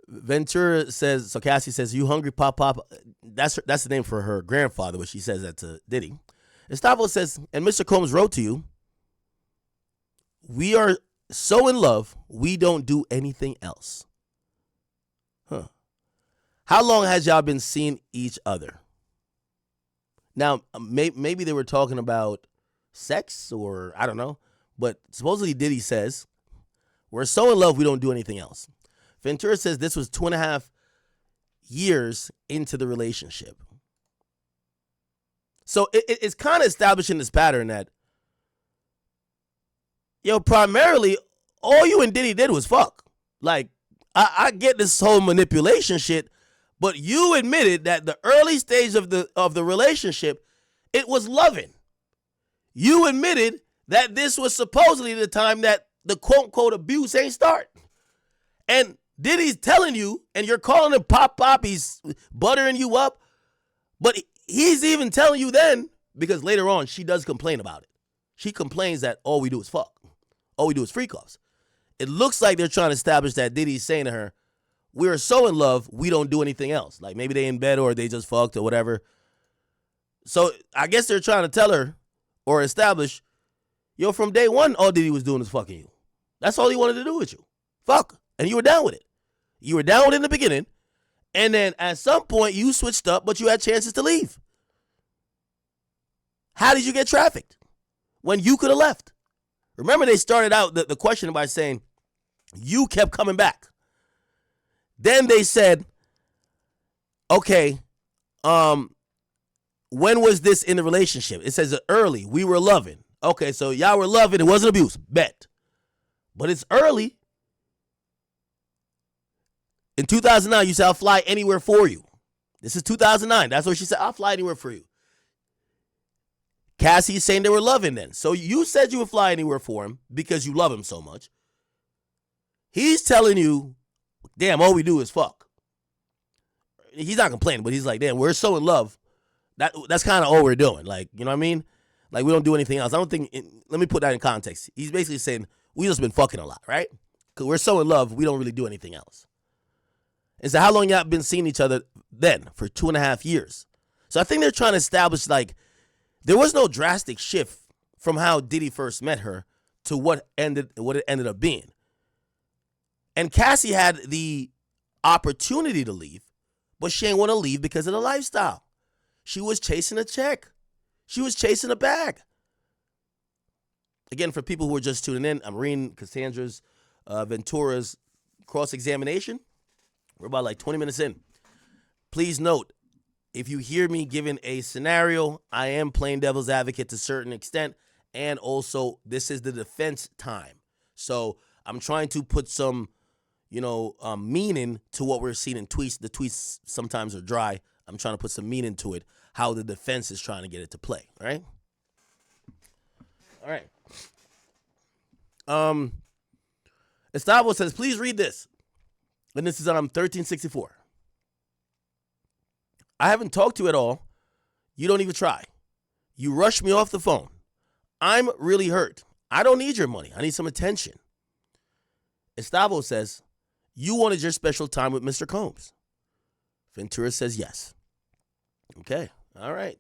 Ventura says, so Cassie says, you hungry, Pop Pop? That's the name for her grandfather, but she says that to Diddy. Gustavo says, and Mr. Combs wrote to you, we are so in love, we don't do anything else. Huh. How long has y'all been seeing each other? Now, maybe they were talking about sex or I don't know, but supposedly Diddy says, we're so in love, we don't do anything else. Ventura says this was 2.5 years into the relationship. So it's kind of establishing this pattern that, primarily, all you and Diddy did was fuck. Like, I get this whole manipulation shit, but you admitted that the early stage of the relationship, it was loving. You admitted that this was supposedly the time that the quote-unquote abuse ain't start. And Diddy's telling you, and you're calling him Pop Pop, he's buttering you up, but he's even telling you then, because later on, she does complain about it. She complains that all we do is fuck. All we do is freak offs. It looks like they're trying to establish that Diddy's saying to her, we are so in love, we don't do anything else. Like maybe they in bed or they just fucked or whatever. So I guess they're trying to tell her or establish, from day one, all Diddy was doing was fucking you. That's all he wanted to do with you. Fuck. And you were down with it. You were down with it in the beginning. And then at some point you switched up, but you had chances to leave. How did you get trafficked when you could have left? Remember, they started out the question by saying, you kept coming back. Then they said, okay, when was this in the relationship? It says early, we were loving. Okay, so y'all were loving, it wasn't abuse, bet. But it's early. In 2009, you said, I'll fly anywhere for you. This is 2009. That's what she said, I'll fly anywhere for you. Cassie's saying they were loving then. So you said you would fly anywhere for him because you love him so much. He's telling you, damn, all we do is fuck. He's not complaining, but he's like, damn, we're so in love. That's kind of all we're doing. Like, you know what I mean? Like, we don't do anything else. I don't think, let me put that in context. He's basically saying, we just been fucking a lot, right? Because we're so in love, we don't really do anything else. And so how long y'all been seeing each other then? For 2.5 years. So I think they're trying to establish, like, there was no drastic shift from how Diddy first met her to what it ended up being. And Cassie had the opportunity to leave, but she didn't want to leave because of the lifestyle. She was chasing a check. She was chasing a bag. Again, for people who are just tuning in, I'm reading Cassandra's Ventura's cross-examination. We're about like 20 minutes in. Please note, if you hear me giving a scenario, I am playing devil's advocate to a certain extent, and also this is the defense time. So I'm trying to put some, meaning to what we're seeing in tweets. The tweets sometimes are dry. I'm trying to put some meaning to it. how the defense is trying to get it to play, right? All right. Estavo says, please read this. And this is on 1364. I haven't talked to you at all. You don't even try. You rush me off the phone. I'm really hurt. I don't need your money. I need some attention. Estavo says, you wanted your special time with Mr. Combs. Ventura says yes. Okay. All right.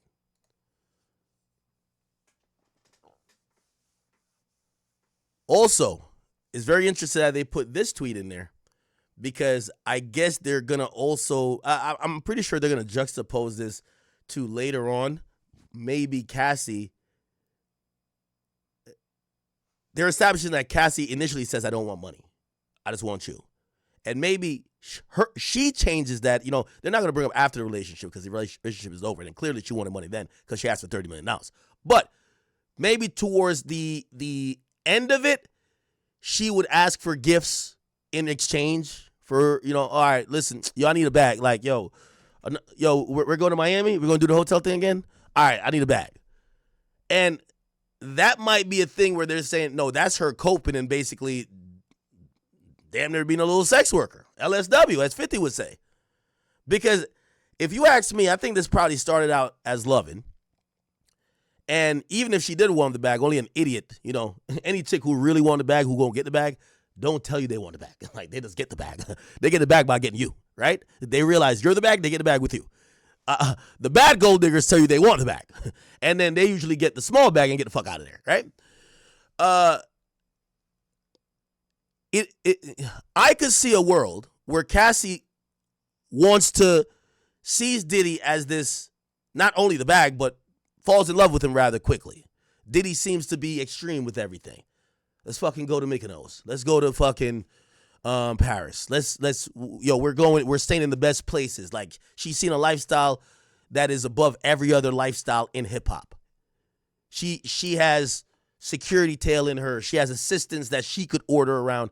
Also, it's very interesting that they put this tweet in there because I guess they're going to also, I'm pretty sure they're going to juxtapose this to later on, maybe Cassie. They're establishing that Cassie initially says, I don't want money. I just want you. And maybe she changes that. You know, they're not going to bring up after the relationship because the relationship is over. And clearly she wanted money then because she asked for $30 million. But maybe towards the end of it, she would ask for gifts in exchange for, you know, all right, listen, I need a bag. Like, we're going to Miami. We're going to do the hotel thing again. All right, I need a bag. And that might be a thing where they're saying, no, that's her coping and basically damn near being a little sex worker. LSW, as 50 would say. Because if you ask me, I think this probably started out as loving. And even if she did want the bag, only an idiot, you know, any chick who really want the bag, who gonna get the bag, don't tell you they want the bag. Like, they just get the bag. They get the bag by getting you, right? They realize you're the bag, they get the bag with you. The bad gold diggers tell you they want the bag. And then they usually get the small bag and get the fuck out of there, right? I could see a world where Cassie sees Diddy as this, not only the bag, but falls in love with him rather quickly. Diddy seems to be extreme with everything. Let's fucking go to Mykonos. Let's go to fucking Paris. We're staying in the best places. Like, she's seen a lifestyle that is above every other lifestyle in hip hop. She has security tail in her. She has assistants that she could order around.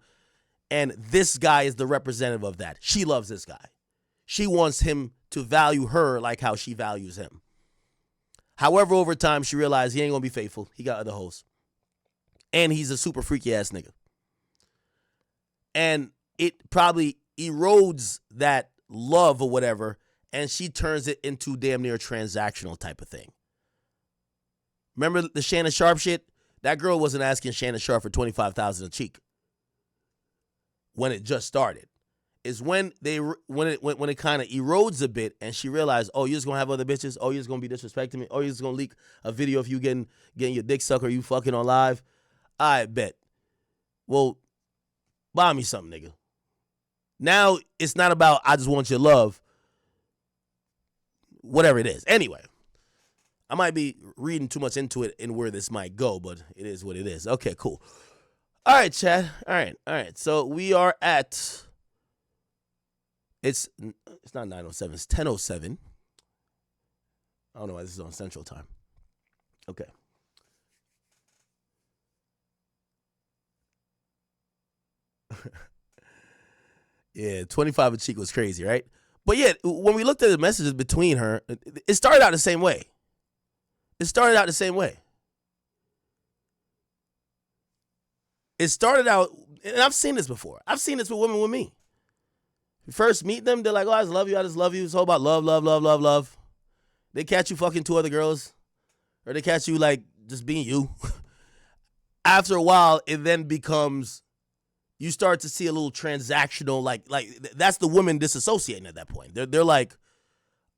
And this guy is the representative of that. She loves this guy. She wants him to value her like how she values him. However, over time, she realized he ain't going to be faithful. He got other hoes. And he's a super freaky ass nigga. And it probably erodes that love or whatever, and she turns it into damn near transactional type of thing. Remember the Shannon Sharp shit? That girl wasn't asking Shannon Sharp for $25,000 a cheek when it just started. Is when it kind of erodes a bit, and she realized, oh, you're just gonna have other bitches. Oh, you're just gonna be disrespecting me. Oh, you're just gonna leak a video of you getting your dick sucked or you fucking on live. I bet. Well, buy me something, nigga. Now it's not about I just want your love. Whatever it is. Anyway, I might be reading too much into it and where this might go, but it is what it is. Okay, cool. All right, Chad. All right. So we are at. It's not 9:07. It's 10:07. I don't know why this is on Central Time. Okay. Yeah, 25 a cheek was crazy, right? But yeah, when we looked at the messages between her, it started out the same way. It started out, and I've seen this before. I've seen this with women with me. You first meet them, they're like, oh, I just love you. It's all about love. They catch you fucking two other girls, or they catch you like just being you. After a while, it then becomes, you start to see a little transactional, like that's the women disassociating at that point. They're like,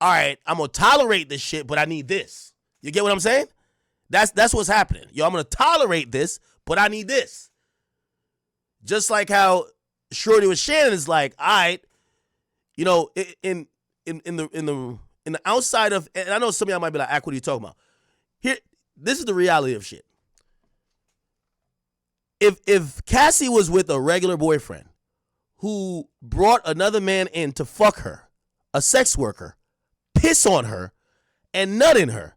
all right, I'm gonna tolerate this shit, but I need this. You get what I'm saying? That's what's happening. Yo, I'm gonna tolerate this, but I need this. Just like how Shorty with Shannon is like, all right, you know, in the outside of, and I know some of y'all might be like, what are you talking about? Here, this is the reality of shit. If Cassie was with a regular boyfriend who brought another man in to fuck her, a sex worker, piss on her, and nut in her,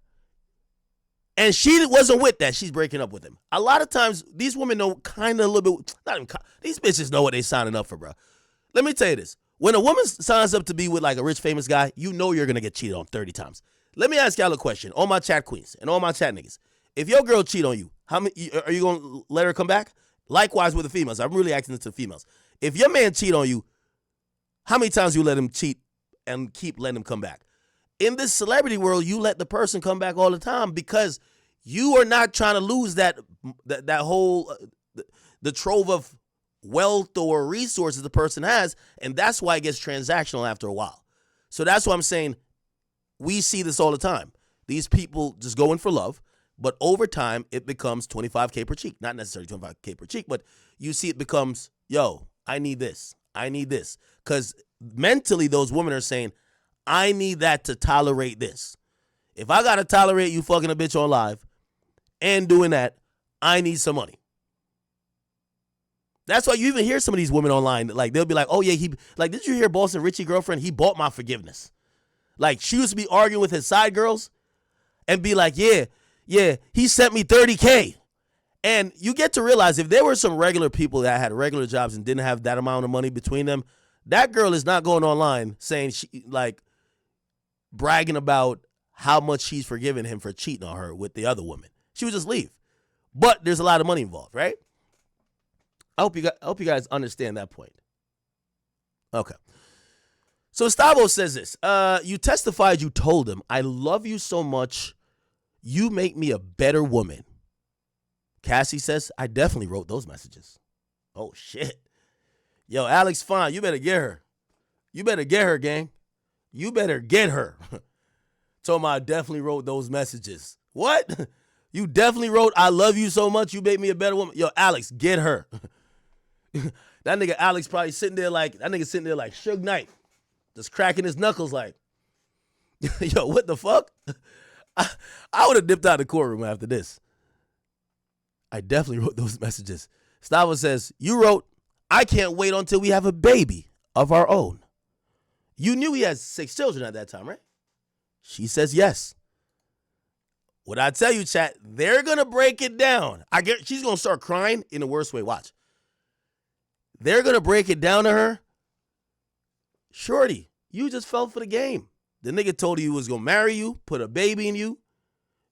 and she wasn't with that, she's breaking up with him. A lot of times, these women know kind of a little bit, these bitches know what they signing up for, bro. Let me tell you this. When a woman signs up to be with like a rich famous guy, you know you're going to get cheated on 30 times. let me ask y'all a question. All my chat queens and all my chat niggas. If your girl cheat on you, how many are you going to let her come back? Likewise with the females. I'm really asking this to the females. If your man cheat on you, how many times you let him cheat and keep letting him come back? In this celebrity world, you let the person come back all the time because you are not trying to lose that whole the trove of wealth or resources the person has, and that's why it gets transactional after a while. So that's why I'm saying we see this all the time. These people just go in for love, but over time it becomes $25K per cheek. Not necessarily $25K per cheek, but you see it becomes, yo, I need this. I need this. Because mentally those women are saying, I need that to tolerate this. If I got to tolerate you fucking a bitch on live and doing that, I need some money. That's why you even hear some of these women online, like they'll be like, oh yeah, did you hear Boston Richie girlfriend? He bought my forgiveness. Like she used to be arguing with his side girls and be like, yeah, he sent me $30K. And you get to realize if there were some regular people that had regular jobs and didn't have that amount of money between them, that girl is not going online saying bragging about how much she's forgiven him for cheating on her with the other woman. She would just leave. But there's a lot of money involved, right? I hope you guys understand that point. Okay. So Stavo says this. You testified, you told him, I love you so much, you make me a better woman. Cassie says, I definitely wrote those messages. Oh, shit. Yo, Alex Fine, you better get her. You better get her, gang. You better get her. Told me I definitely wrote those messages. What? You definitely wrote, I love you so much, you made me a better woman. Yo, Alex, get her. That nigga Alex probably sitting there like Suge Knight. Just cracking his knuckles like, yo, what the fuck? I would have dipped out of the courtroom after this. I definitely wrote those messages. Stavo says, you wrote, I can't wait until we have a baby of our own. You knew he has 6 children at that time, right? She says yes. What I tell you, chat, they're going to break it down. She's going to start crying in the worst way. Watch. They're going to break it down to her. Shorty, you just fell for the game. The nigga told you he was going to marry you, put a baby in you.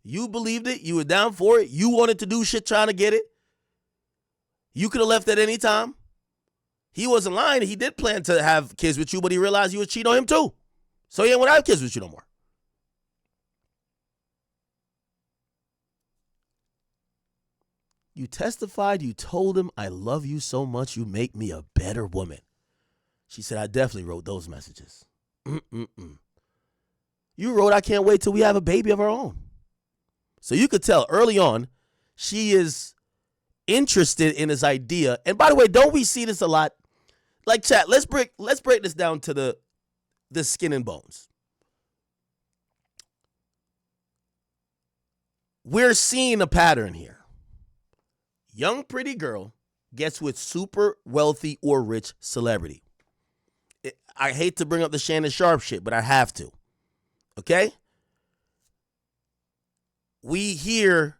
You believed it. You were down for it. You wanted to do shit trying to get it. You could have left at any time. He wasn't lying. He did plan to have kids with you, but he realized you would cheat on him too. So he ain't want to have kids with you no more. You testified, you told him, I love you so much, you make me a better woman. She said, I definitely wrote those messages. You wrote, I can't wait till we have a baby of our own. So you could tell early on, she is interested in his idea. And by the way, don't we see this a lot? Like, chat, let's break this down to the skin and bones. We're seeing a pattern here. Young pretty girl gets with super wealthy or rich celebrity. I hate to bring up the Shannon Sharp shit, but I have to. Okay? We hear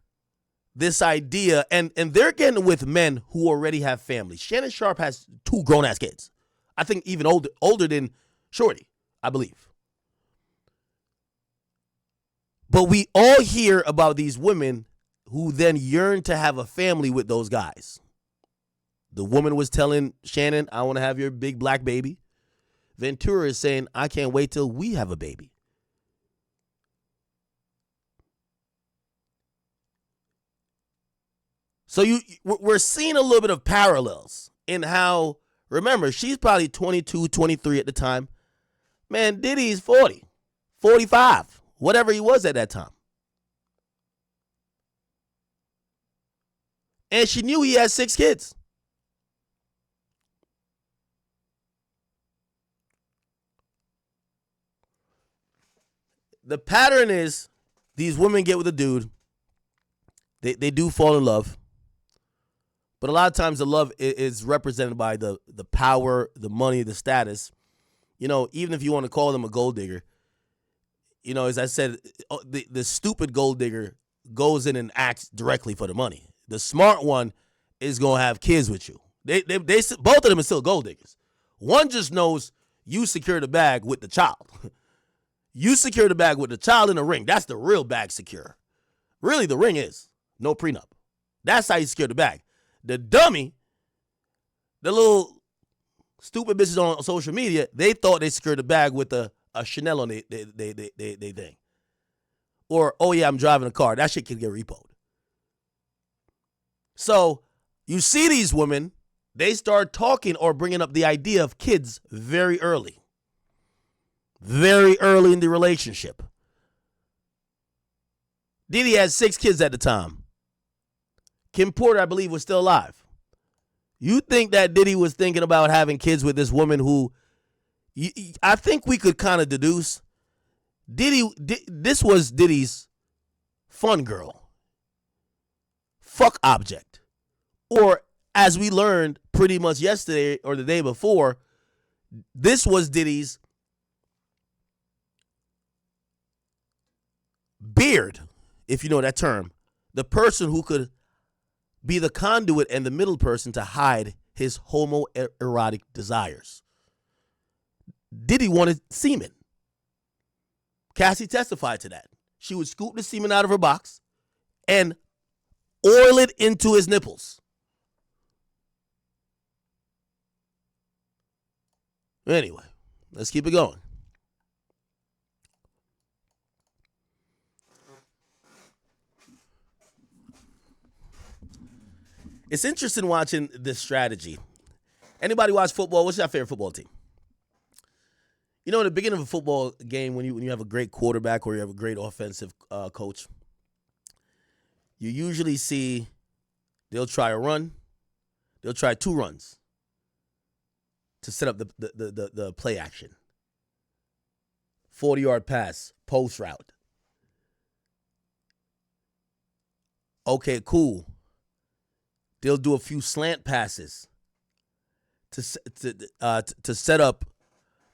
this idea, and they're getting with men who already have families. Shannon Sharp has 2 grown-ass kids. I think even older than Shorty, I believe. But we all hear about these women who then yearn to have a family with those guys. The woman was telling Shannon, I want to have your big black baby. Ventura is saying, I can't wait till we have a baby. So we're seeing a little bit of parallels in how, remember, she's probably 22, 23 at the time. Man, Diddy's 40, 45, whatever he was at that time. And she knew he had 6 kids. The pattern is these women get with a dude. They do fall in love. But a lot of times the love is represented by the power, the money, the status. You know, even if you want to call them a gold digger, you know, as I said, the stupid gold digger goes in and acts directly for the money. The smart one is going to have kids with you. They both of them are still gold diggers. One just knows you secure the bag with the child. You secure the bag with the child in the ring. That's the real bag secure. Really, the ring is no prenup. That's how you secure the bag. The dummy, the little stupid bitches on social media, they thought they secured the bag with a Chanel on they thing. Or, oh yeah, I'm driving a car. That shit can get repoed. So you see these women, they start talking or bringing up the idea of kids very early. Very early in the relationship. Diddy had 6 kids at the time. Kim Porter, I believe, was still alive. You think that Diddy was thinking about having kids with this woman who, I think we could kind of deduce, this was Diddy's fun girl. Fuck object. Or, as we learned pretty much yesterday or the day before, this was Diddy's beard, if you know that term. The person who could be the conduit and the middle person to hide his homoerotic desires. Diddy wanted semen. Cassie testified to that. She would scoop the semen out of her box and oil it into his nipples. Anyway, let's keep it going. It's interesting watching this strategy. Anybody watch football? What's your favorite football team? You know, in the beginning of a football game, when you have a great quarterback or you have a great offensive coach, you usually see they'll try a run. They'll try 2 runs to set up the play action. 40-yard pass, post route. Okay, cool. They'll do a few slant passes to set up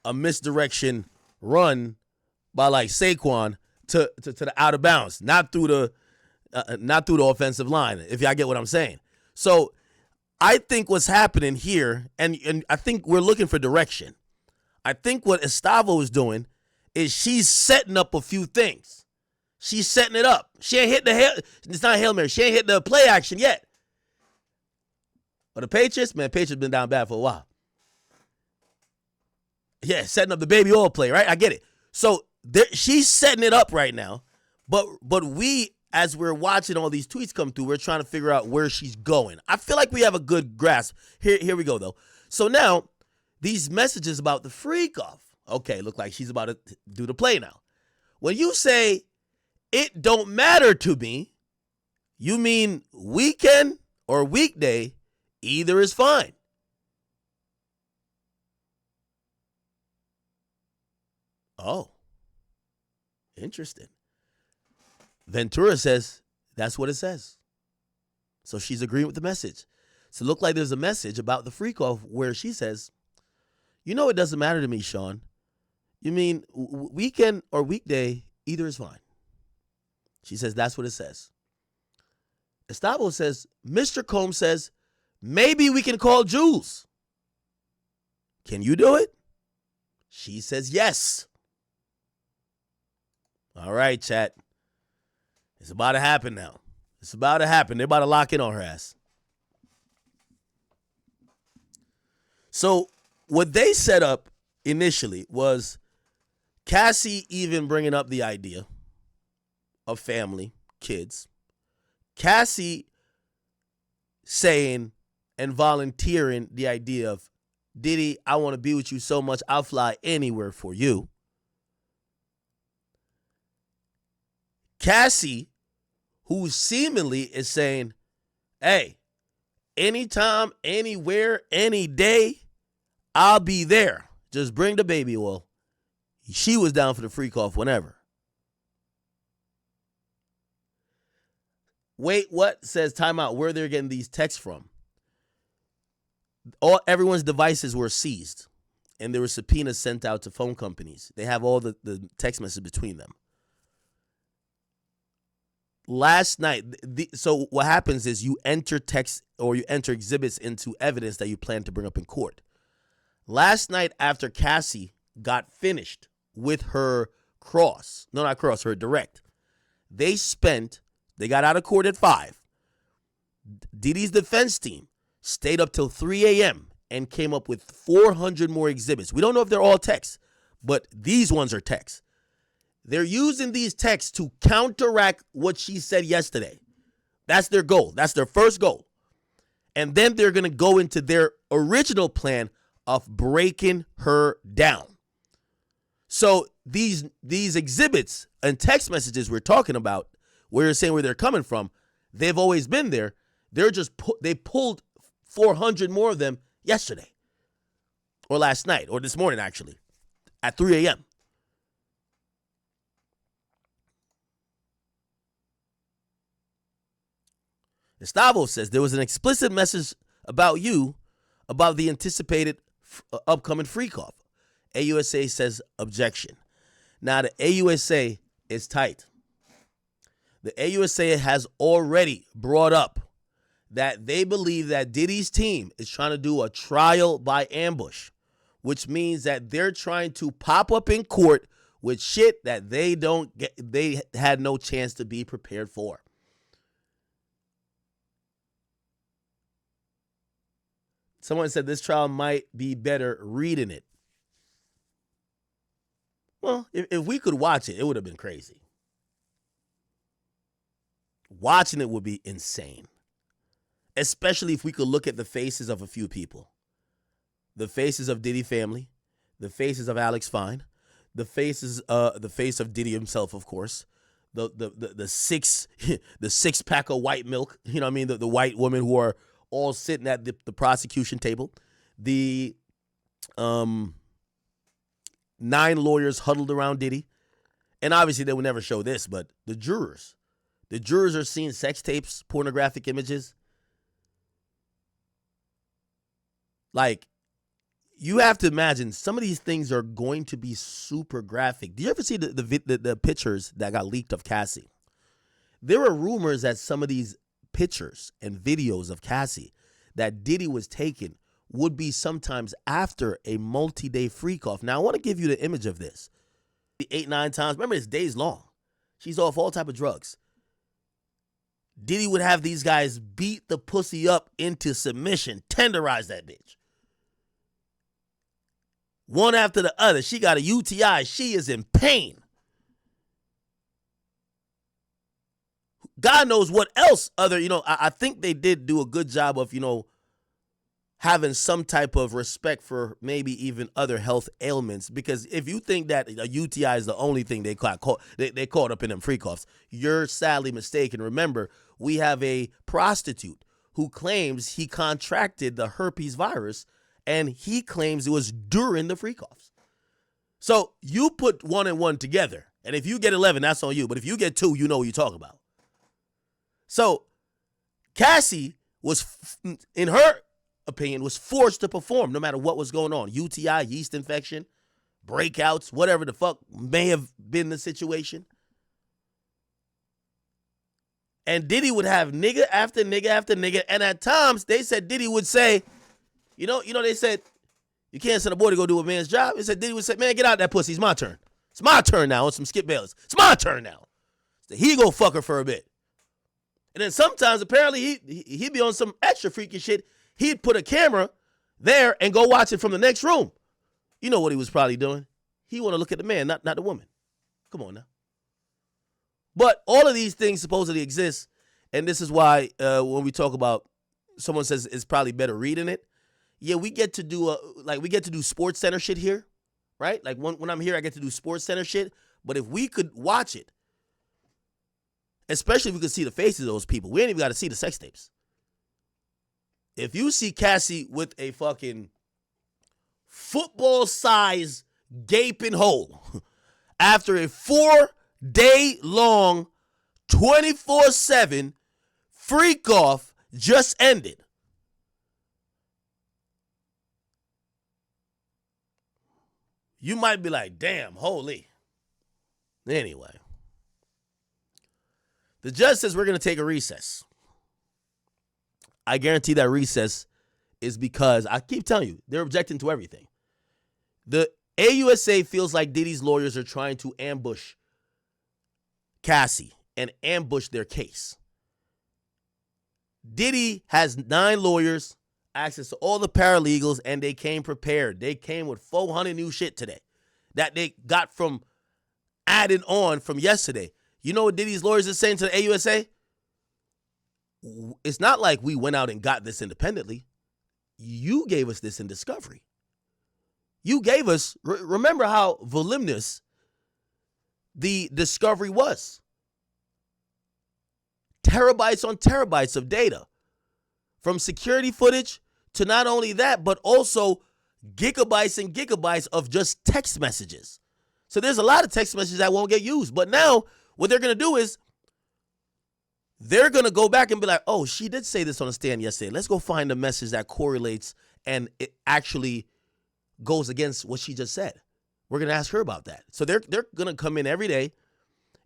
a misdirection run by like Saquon to the out of bounds, not through the offensive line. If y'all get what I'm saying. So I think what's happening here, and I think we're looking for direction. I think what Estavo is doing is she's setting up a few things. She's setting it up. She ain't hit it's not Hail Mary. She ain't hit the play action yet. But the Patriots been down bad for a while. Yeah, setting up the baby oil play, right? I get it. So she's setting it up right now. But we, as we're watching all these tweets come through, we're trying to figure out where she's going. I feel like we have a good grasp. Here we go, though. So now, these messages about the freak off. Okay, look like she's about to do the play now. When you say, it don't matter to me, you mean weekend or weekday, either is fine. Oh, interesting. Ventura says that's what it says. So she's agreeing with the message. So it looked like there's a message about the freak off where she says, you know, it doesn't matter to me, Sean. You mean weekend or weekday, either is fine. She says that's what it says. Estavo says, Mr. Combs says, maybe we can call Jules. Can you do it? She says yes. All right, chat. It's about to happen now. It's about to happen. They're about to lock in on her ass. So what they set up initially was Cassie even bringing up the idea of family, kids. Cassie saying and volunteering the idea of, Diddy, I want to be with you so much, I'll fly anywhere for you. Cassie, who seemingly is saying, hey, anytime, anywhere, any day, I'll be there. Just bring the baby oil. She was down for the freak off whenever. Wait, what? Says timeout. Where they're getting these texts from. Everyone's devices were seized, and there were subpoenas sent out to phone companies. They have all the text messages between them. Last night, so what happens is you enter text or you enter exhibits into evidence that you plan to bring up in court. Last night, after Cassie got finished with her cross. No, not cross, her direct. They got out of court at 5. Diddy's defense team stayed up till 3 a.m. and came up with 400 more exhibits. We don't know if they're all texts, but these ones are texts. They're using these texts to counteract what she said yesterday. That's their goal. That's their first goal. And then they're going to go into their original plan of breaking her down. So these exhibits and text messages we're talking about, where you're saying where they're coming from, they've always been there. They pulled 400 more of them yesterday or last night or this morning, actually, at 3 a.m. Gustavo says there was an explicit message about you about the anticipated upcoming freak off. AUSA says objection. Now the AUSA is tight. The AUSA has already brought up that they believe that Diddy's team is trying to do a trial by ambush, which means that they're trying to pop up in court with shit that they had no chance to be prepared for. Someone said this trial might be better reading it. Well, if we could watch it, it would have been crazy. Watching it would be insane. Especially if we could look at the faces of a few people. The faces of Diddy family. The faces of Alex Fine. The face of Diddy himself, of course. The six pack of white milk. You know what I mean? The white women who are all sitting at the prosecution table. The 9 lawyers huddled around Diddy. And obviously they would never show this, but the jurors. The jurors are seeing sex tapes, pornographic images. Like, you have to imagine some of these things are going to be super graphic. Do you ever see the pictures that got leaked of Cassie? There were rumors that some of these pictures and videos of Cassie that Diddy was taking would be sometimes after a multi-day freak off. Now, I want to give you the image of this. 8, 9 times. Remember, it's days long. She's off all type of drugs. Diddy would have these guys beat the pussy up into submission, tenderize that bitch. One after the other. She got a UTI. She is in pain. God knows what else other, I think they did do a good job of, having some type of respect for maybe even other health ailments. Because if you think that a UTI is the only thing they caught up in them freak-offs, you're sadly mistaken. Remember, we have a prostitute who claims he contracted the herpes virus, and he claims it was during the freak-offs. So you put 1 and 1 together, and if you get 11, that's on you. But if you get 2, you know what you're talking about. So Cassie was, in her opinion, was forced to perform no matter what was going on. UTI, yeast infection, breakouts, whatever the fuck may have been the situation. And Diddy would have nigga after nigga after nigga. And at times, they said Diddy would say, they said, you can't send a boy to go do a man's job. They said Diddy would say, man, get out of that pussy. It's my turn. It's my turn now on some Skip Bayless. It's my turn now. So he go fuck her for a bit. And then sometimes, apparently, he'd be on some extra freaky shit. He'd put a camera there and go watch it from the next room. You know what he was probably doing? He want to look at the man, not the woman. Come on now. But all of these things supposedly exist, and this is why when we talk about, someone says it's probably better reading it. Yeah, we get to do Sports Center shit here, right? Like when I'm here, I get to do Sports Center shit. But if we could watch it, especially if we could see the faces of those people, we ain't even got to see the sex tapes. If you see Cassie with a fucking football-size gaping hole after a 4-day-long, 24/7 freak-off just ended, you might be like, damn, holy. Anyway. The judge says we're going to take a recess. I guarantee that recess is because, I keep telling you, they're objecting to everything. The AUSA feels like Diddy's lawyers are trying to ambush Cassie and ambush their case. Diddy has 9 lawyers, access to all the paralegals, and they came prepared. They came with 400 new shit today that they got from added on from yesterday. You know what Diddy's lawyers are saying to the AUSA? It's not like we went out and got this independently. You gave us this in discovery. You gave us, remember how voluminous the discovery was. Terabytes on terabytes of data. From security footage to not only that, but also gigabytes and gigabytes of just text messages. So there's a lot of text messages that won't get used. But now what they're going to do is they're going to go back and be like, oh, she did say this on a stand yesterday. Let's go find a message that correlates and it actually goes against what she just said. We're going to ask her about that. So they're going to come in every day.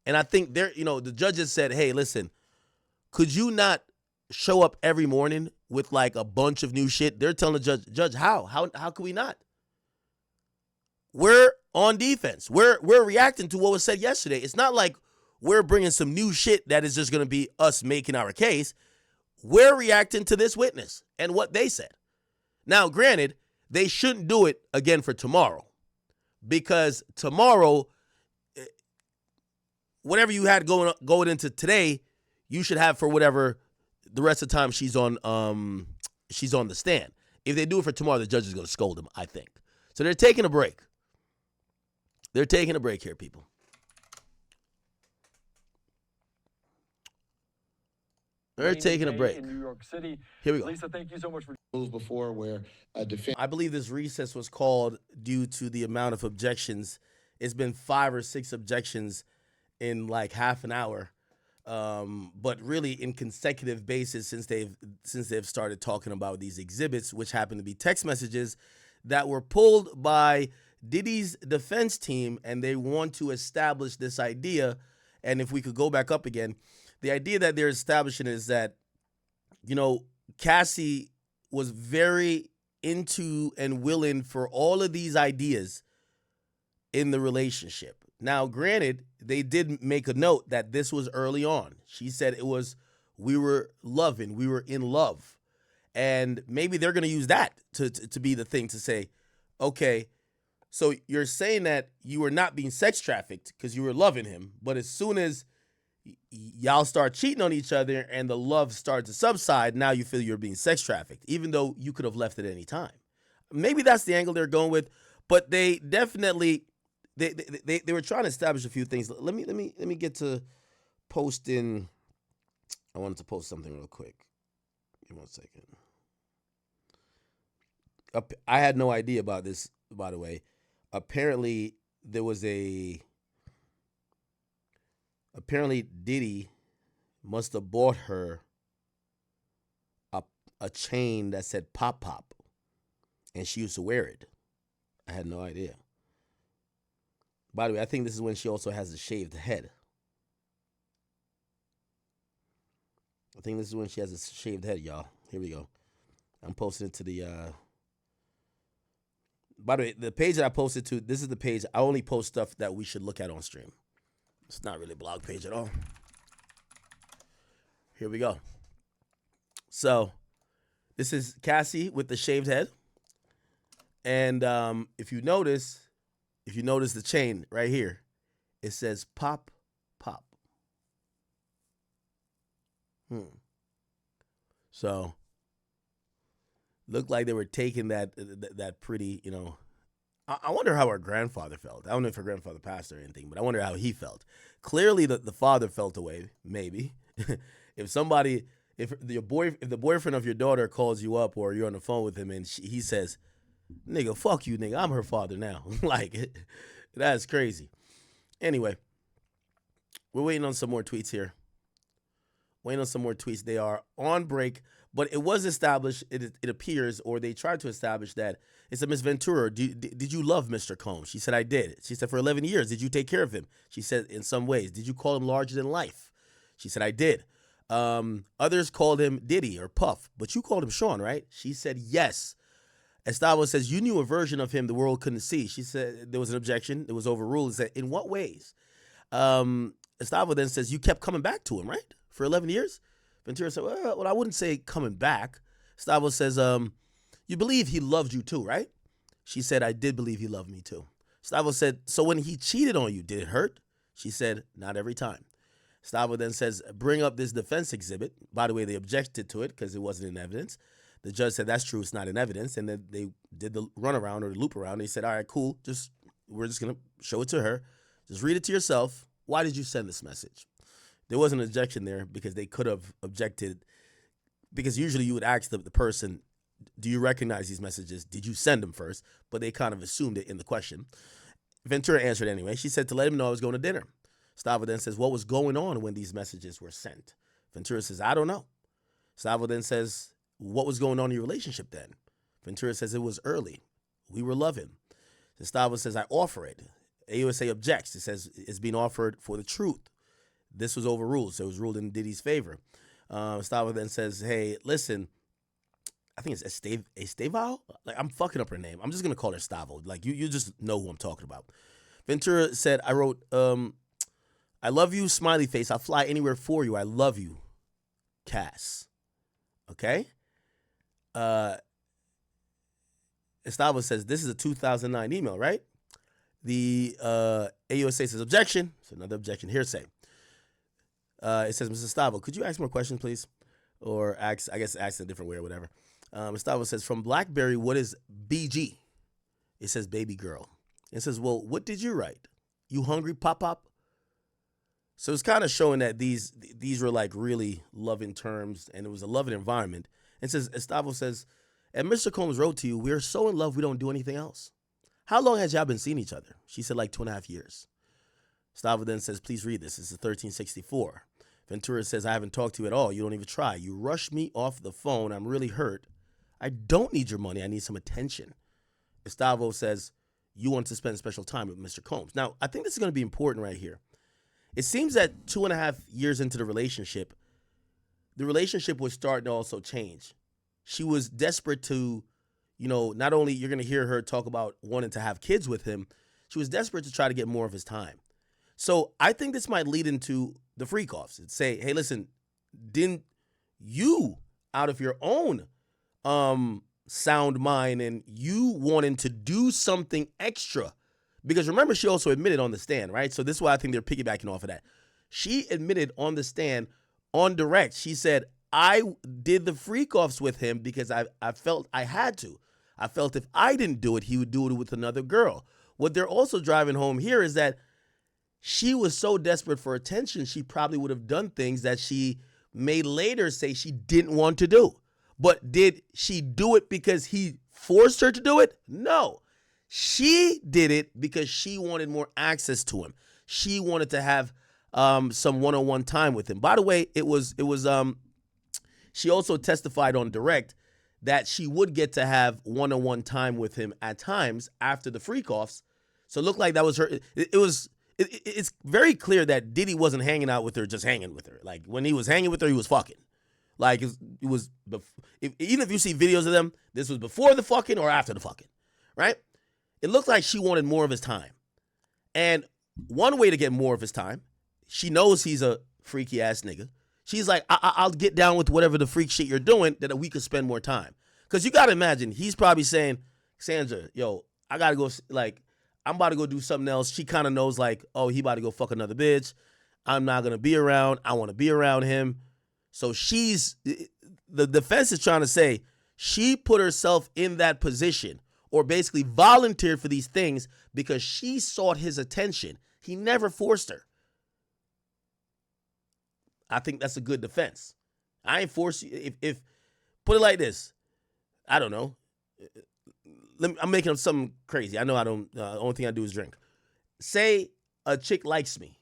And I think the judges said, hey, listen, could you not show up every morning with like a bunch of new shit? They're telling the judge, how can we not? We're on defense. We're reacting to what was said yesterday. It's not like we're bringing some new shit that is just going to be us making our case. We're reacting to this witness and what they said. Now, granted, they shouldn't do it again for tomorrow, because tomorrow, whatever you had going into today, you should have for whatever the rest of the time she's on the stand. If they do it for tomorrow, the judge is going to scold them, I think. So they're taking a break. They're taking a break here, people. They're taking a break. In New York City. Here we go. Lisa, thank you so much for before where a defense. I believe this recess was called due to the amount of objections. It's been 5 or 6 objections in like half an hour, but really in consecutive basis since they've started talking about these exhibits, which happen to be text messages that were pulled by Diddy's defense team, and they want to establish this idea. And if we could go back up again, the idea that they're establishing is that, Cassie was very into and willing for all of these ideas in the relationship. Now, granted, they did make a note that this was early on. She said we were in love. And maybe they're going to use that to be the thing to say, okay, so you're saying that you were not being sex trafficked because you were loving him, but as soon as y'all start cheating on each other and the love starts to subside, now you feel you're being sex trafficked, even though you could have left at any time. Maybe that's the angle they're going with, but they definitely they were trying to establish a few things. Let me get to posting. I wanted to post something real quick. Give me 1 second. I had no idea about this, by the way. Apparently Diddy must have bought her a chain that said Pop Pop, and she used to wear it. I had no idea. By the way, I think this is when she also has a shaved head. I think this is when she has a shaved head, y'all. Here we go. I'm posting it to the... By the way, the page that I posted to, this is the page. I only post stuff that we should look at on stream. It's not really a blog page at all. Here we go. So, this is Cassie with the shaved head. And if you notice the chain right here, it says Pop Pop. So, looked like they were taking that pretty, I wonder how her grandfather felt. I don't know if her grandfather passed or anything, but I wonder how he felt. Clearly, the father felt away, maybe. If the boyfriend of your daughter calls you up or you're on the phone with him and he says, nigga, fuck you, nigga, I'm her father now. Like, that's crazy. Anyway, we're waiting on some more tweets here. They are on break. But it was established, it appears, or they tried to establish that it's a Miss Ventura. Did you love Mr. Combs? She said, I did. She said, for 11 years, did you take care of him? She said, in some ways. Did you call him larger than life? She said, I did. Others called him Diddy or Puff, but you called him Sean, right? She said, yes. Estavo says, you knew a version of him the world couldn't see. She said there was an objection. It was overruled. It said, in what ways? Estavo then says, you kept coming back to him, right? For 11 years? Ventura said, well, I wouldn't say coming back. Estavo says, you believe he loved you too, right? She said, I did believe he loved me too. Estavo said, so when he cheated on you, did it hurt? She said, not every time. Estavo then says, bring up this defense exhibit. By the way, they objected to it because it wasn't in evidence. The judge said, that's true, it's not in evidence. And then they did the runaround or the loop around. They said, all right, cool. We're just going to show it to her. Just read it to yourself. Why did you send this message? There was an objection there because they could have objected. Because usually you would ask the person, do you recognize these messages? Did you send them first? But they kind of assumed it in the question. Ventura answered anyway. She said to let him know I was going to dinner. Estavo then says, what was going on when these messages were sent? Ventura says, I don't know. Estavo then says, what was going on in your relationship then? Ventura says, it was early. We were loving. Estavo says, I offer it. AUSA objects. It says it's being offered for the truth. This was overruled, so it was ruled in Diddy's favor. Estavo then says, hey, listen, I think it's Estevao? Like, I'm fucking up her name. I'm just going to call her Estavo. Like, you just know who I'm talking about. Ventura said, I wrote, I love you, smiley face. I'll fly anywhere for you. I love you, Cass. Okay? Estavo says, this is a 2009 email, right? The AUSA says, objection. It's another objection, hearsay. It says, Mr. Estavo, could you ask more questions, please? Or ask in a different way or whatever. Estavo says, from BlackBerry, what is BG? It says, baby girl. It says, well, what did you write? You hungry, pop-pop? So it's kind of showing that these were like really loving terms, and it was a loving environment. It says, Estavo says, and Mr. Combs wrote to you, we're so in love we don't do anything else. How long has y'all been seeing each other? She said like 2.5 years. Estavo then says, please read this. This is 1364. Ventura says, I haven't talked to you at all. You don't even try. You rushed me off the phone. I'm really hurt. I don't need your money. I need some attention. Estavo says, you want to spend special time with Mr. Combs. Now, I think this is going to be important right here. It seems that 2.5 years into the relationship was starting to also change. She was desperate to, not only you're going to hear her talk about wanting to have kids with him, she was desperate to try to get more of his time. So I think this might lead into the freak-offs and say, hey, listen, didn't you, out of your own sound mind and you wanting to do something extra? Because remember, she also admitted on the stand, right? So this is why I think they're piggybacking off of that. She admitted on the stand, on direct, she said, I did the freak-offs with him because I felt I had to. I felt if I didn't do it, he would do it with another girl. What they're also driving home here is that she was so desperate for attention, she probably would have done things that she may later say she didn't want to do. But did she do it because he forced her to do it? No. She did it because she wanted more access to him. She wanted to have some one-on-one time with him. By the way, she also testified on direct that she would get to have one-on-one time with him at times after the freak-offs. So it looked like that was her. It's very clear that Diddy wasn't hanging out with her, just hanging with her. Like, when he was hanging with her, he was fucking. Like, even if you see videos of them, this was before the fucking or after the fucking, right? It looked like she wanted more of his time. And one way to get more of his time, she knows he's a freaky ass nigga. She's like, I'll get down with whatever the freak shit you're doing that we could spend more time. Because you got to imagine, he's probably saying, Sandra, yo, I got to go, like, I'm about to go do something else. She kind of knows, like, oh, he about to go fuck another bitch. I'm not going to be around. I want to be around him. So the defense is trying to say she put herself in that position or basically volunteered for these things because she sought his attention. He never forced her. I think that's a good defense. I ain't forced you. If put it like this, I don't know. I'm making up something crazy. I know I don't. The only thing I do is drink. Say a chick likes me,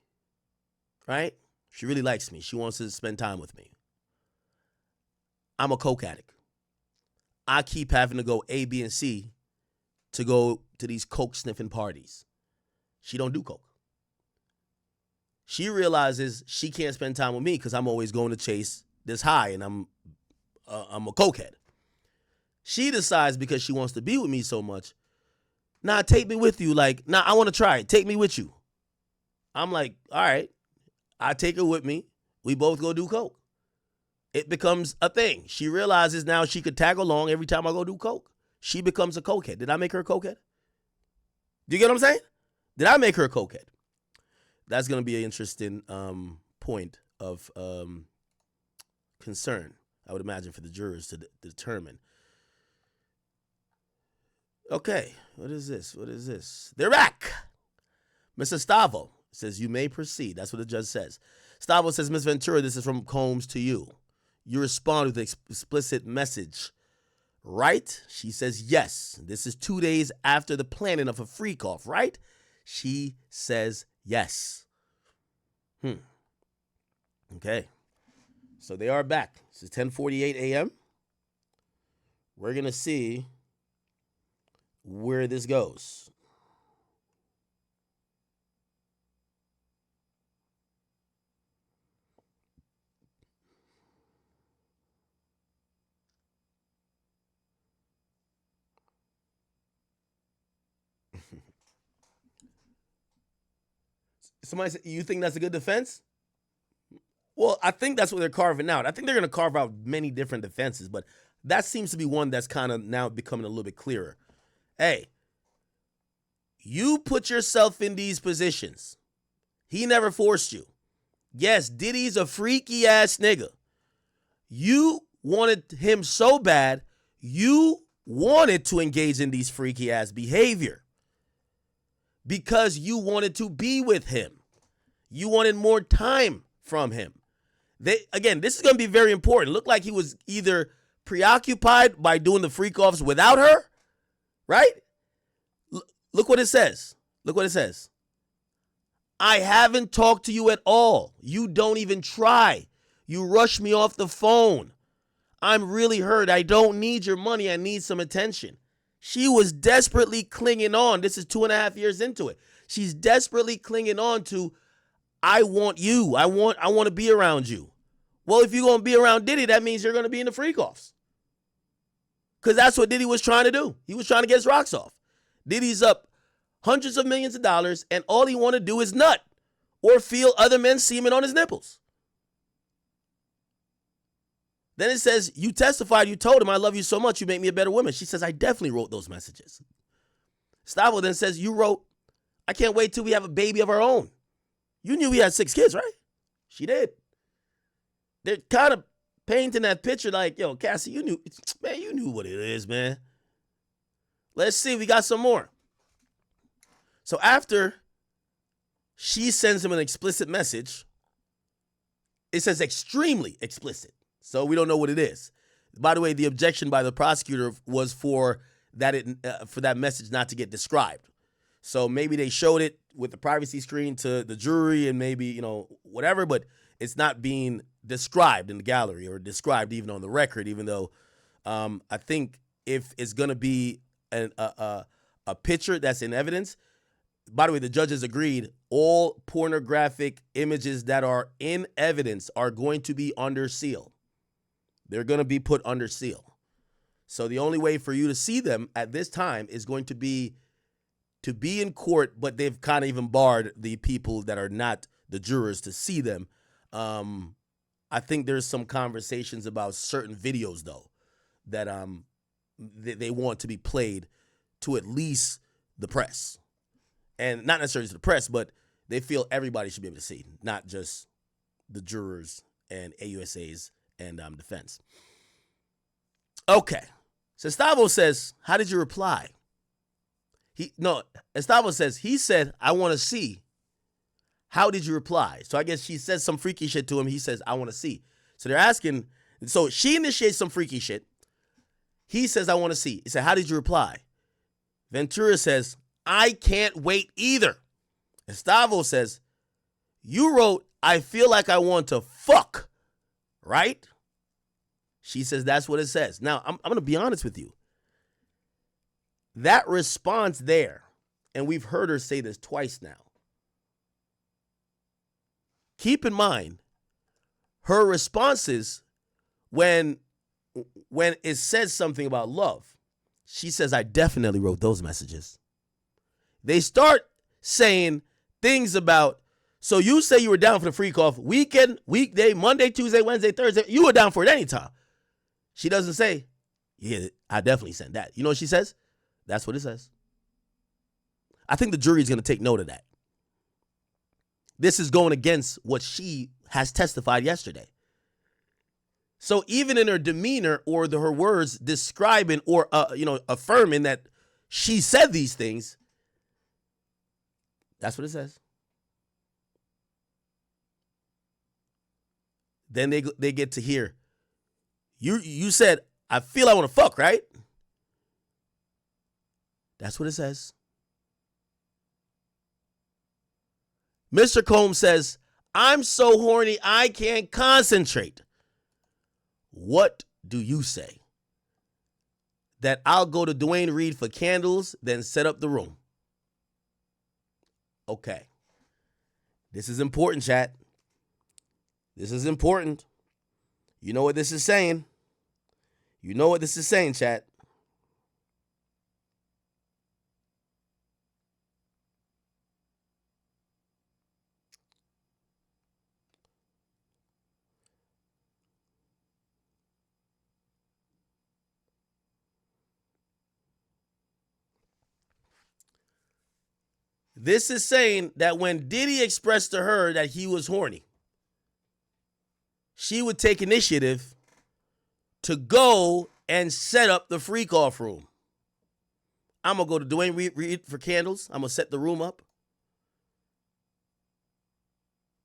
right? She really likes me. She wants to spend time with me. I'm a coke addict. I keep having to go A, B, and C to go to these coke sniffing parties. She don't do coke. She realizes she can't spend time with me because I'm always going to chase this high, and I'm a cokehead. She decides because she wants to be with me so much, nah, take me with you. Like, nah, I want to try it. Take me with you. I'm like, all right, I take her with me. We both go do coke. It becomes a thing. She realizes now she could tag along every time I go do coke. She becomes a cokehead. Did I make her a cokehead? Do you get what I'm saying? Did I make her a cokehead? That's going to be an interesting point of concern, I would imagine, for the jurors to determine. Okay, what is this? What is this? They're back. Mr. Stavo says, you may proceed. That's what the judge says. Stavo says, Ms. Ventura, this is from Combs to you. You respond with an explicit message, right? She says, yes. This is 2 days after the planning of a freak off, right? She says, yes. Okay. So they are back. This is 10:48 a.m. We're going to see where this goes. Somebody said, you think that's a good defense? Well, I think that's what they're carving out. I think they're going to carve out many different defenses, but that seems to be one that's kind of now becoming a little bit clearer. Hey, you put yourself in these positions. He never forced you. Yes, Diddy's a freaky ass nigga. You wanted him so bad, you wanted to engage in these freaky ass behavior because you wanted to be with him. You wanted more time from him. Again, this is going to be very important. Looked like he was either preoccupied by doing the freak offs without her, right? Look what it says. Look what it says. I haven't talked to you at all. You don't even try. You rush me off the phone. I'm really hurt. I don't need your money. I need some attention. She was desperately clinging on. This is 2.5 years into it. She's desperately clinging on to, I want you. I want to be around you. Well, if you're going to be around Diddy, that means you're going to be in the freak offs. Because that's what Diddy was trying to do. He was trying to get his rocks off. Diddy's up hundreds of millions of dollars, and all he want to do is nut or feel other men's semen on his nipples. Then it says, you testified, you told him, I love you so much, you make me a better woman. She says, I definitely wrote those messages. Stavo then says, you wrote, I can't wait till we have a baby of our own. You knew we had 6 kids, right? She did. They're kind of painting that picture like, yo, Cassie, you knew what it is, man. Let's see, we got some more. So after she sends him an explicit message, it says extremely explicit. So we don't know what it is. By the way, the objection by the prosecutor was for that message not to get described. So maybe they showed it with the privacy screen to the jury and maybe, whatever, but it's not being described in the gallery or described even on the record, even though I think if it's going to be a picture that's in evidence, by the way, the judges agreed all pornographic images that are in evidence are going to be under seal. They're going to be put under seal. So the only way for you to see them at this time is going to be in court, but they've kind of even barred the people that are not the jurors to see them. I think there's some conversations about certain videos, though, that they want to be played to at least the press. And not necessarily to the press, but they feel everybody should be able to see, not just the jurors and AUSAs and defense. Okay. So Stavo says, how did you reply? Estavo says, he said, I want to see. How did you reply? So I guess she says some freaky shit to him. He says, I want to see. So they're asking, so she initiates some freaky shit. He says, I want to see. He said, how did you reply? Ventura says, I can't wait either. Estavo says, you wrote, I feel like I want to fuck, right? She says, that's what it says. Now, I'm going to be honest with you. That response there, and we've heard her say this twice now. Keep in mind, her responses when when it says something about love, she says, I definitely wrote those messages. They start saying things about, so you say you were down for the freak off weekend, weekday, Monday, Tuesday, Wednesday, Thursday. You were down for it anytime. She doesn't say, yeah, I definitely sent that. You know what she says? That's what it says. I think the jury is going to take note of that. This is going against what she has testified yesterday. So even in her demeanor or her words describing or affirming that she said these things, that's what it says. Then they get to hear, you said, I feel I want to fuck, right? That's what it says. Mr. Combs says, I'm so horny I can't concentrate. What do you say? That I'll go to Dwayne Reed for candles, then set up the room. Okay. This is important, chat. This is important. You know what this is saying. You know what this is saying, chat. This is saying that when Diddy expressed to her that he was horny, she would take initiative to go and set up the freak off room. I'm going to go to Dwayne Reed for candles. I'm going to set the room up.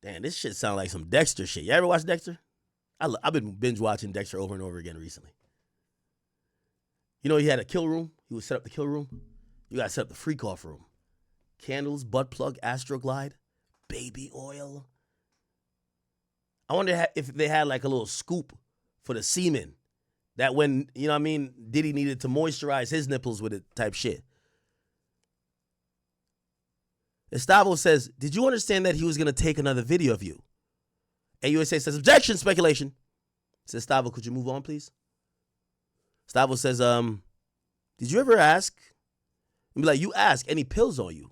Damn, this shit sounds like some Dexter shit. You ever watch Dexter? I've been binge watching Dexter over and over again recently. You know, he had a kill room. He would set up the kill room. You got to set up the freak off room. Candles, butt plug, Astroglide, baby oil. I wonder if they had like a little scoop for the semen that when, you know what I mean, Diddy needed to moisturize his nipples with it type shit. Estavo says, did you understand that he was going to take another video of you? AUSA says, objection, speculation. Says, Estavo, could you move on, please? Estavo says, did you ever ask? And be like, you ask, any pills on you?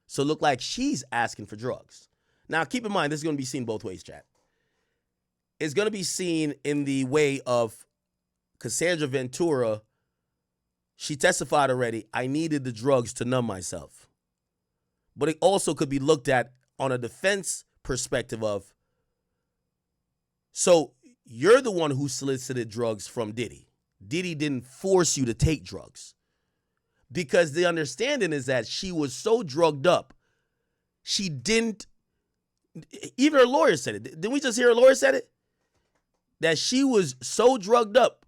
So it looked like she's asking for drugs. Now, keep in mind, this is going to be seen both ways, chat. It's going to be seen in the way of Cassandra Ventura. She testified already, I needed the drugs to numb myself. But it also could be looked at on a defense perspective of, so you're the one who solicited drugs from Diddy. Diddy didn't force you to take drugs. Because the understanding is that she was so drugged up, she didn't, even her lawyer said it. Didn't we just hear her lawyer said it? That she was so drugged up.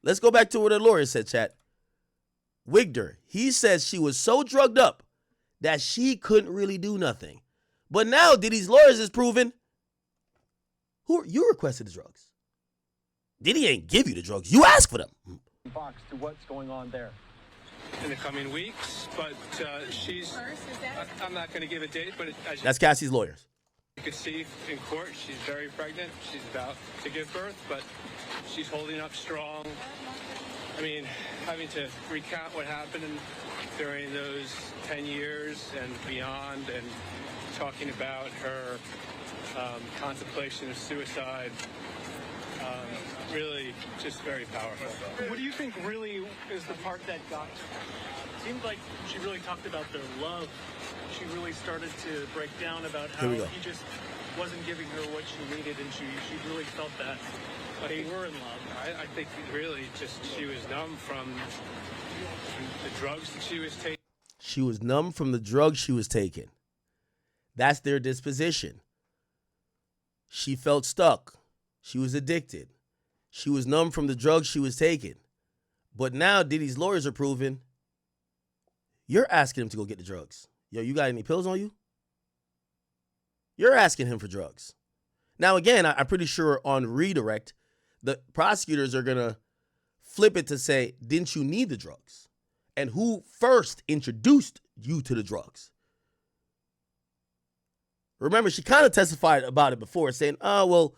Let's go back to what her lawyer said, chat. Wigder, he says she was so drugged up that she couldn't really do nothing. But now Diddy's lawyers is proving, you requested the drugs. Diddy ain't give you the drugs. You asked for them. Box to what's going on there in the coming weeks, but she's. I'm not going to give a date, but that's Cassie's lawyers. You can see in court, she's very pregnant. She's about to give birth, but she's holding up strong. I mean, having to recount what happened during those 10 years and beyond, and talking about her contemplation of suicide. Really just very powerful. What do you think really is the part that got her? Seemed like she really talked about their love. She really started to break down about how he just wasn't giving her what she needed, and she really felt that they were in love. I think really just she was numb from the drugs that she was taking. She was numb from the drugs she was taking. That's their disposition. She felt stuck. She was addicted. She was numb from the drugs she was taking. But now Diddy's lawyers are proving, you're asking him to go get the drugs. Yo, you got any pills on you? You're asking him for drugs. Now, again, I'm pretty sure on redirect, the prosecutors are going to flip it to say, didn't you need the drugs? And who first introduced you to the drugs? Remember, she kind of testified about it before, saying, oh, well,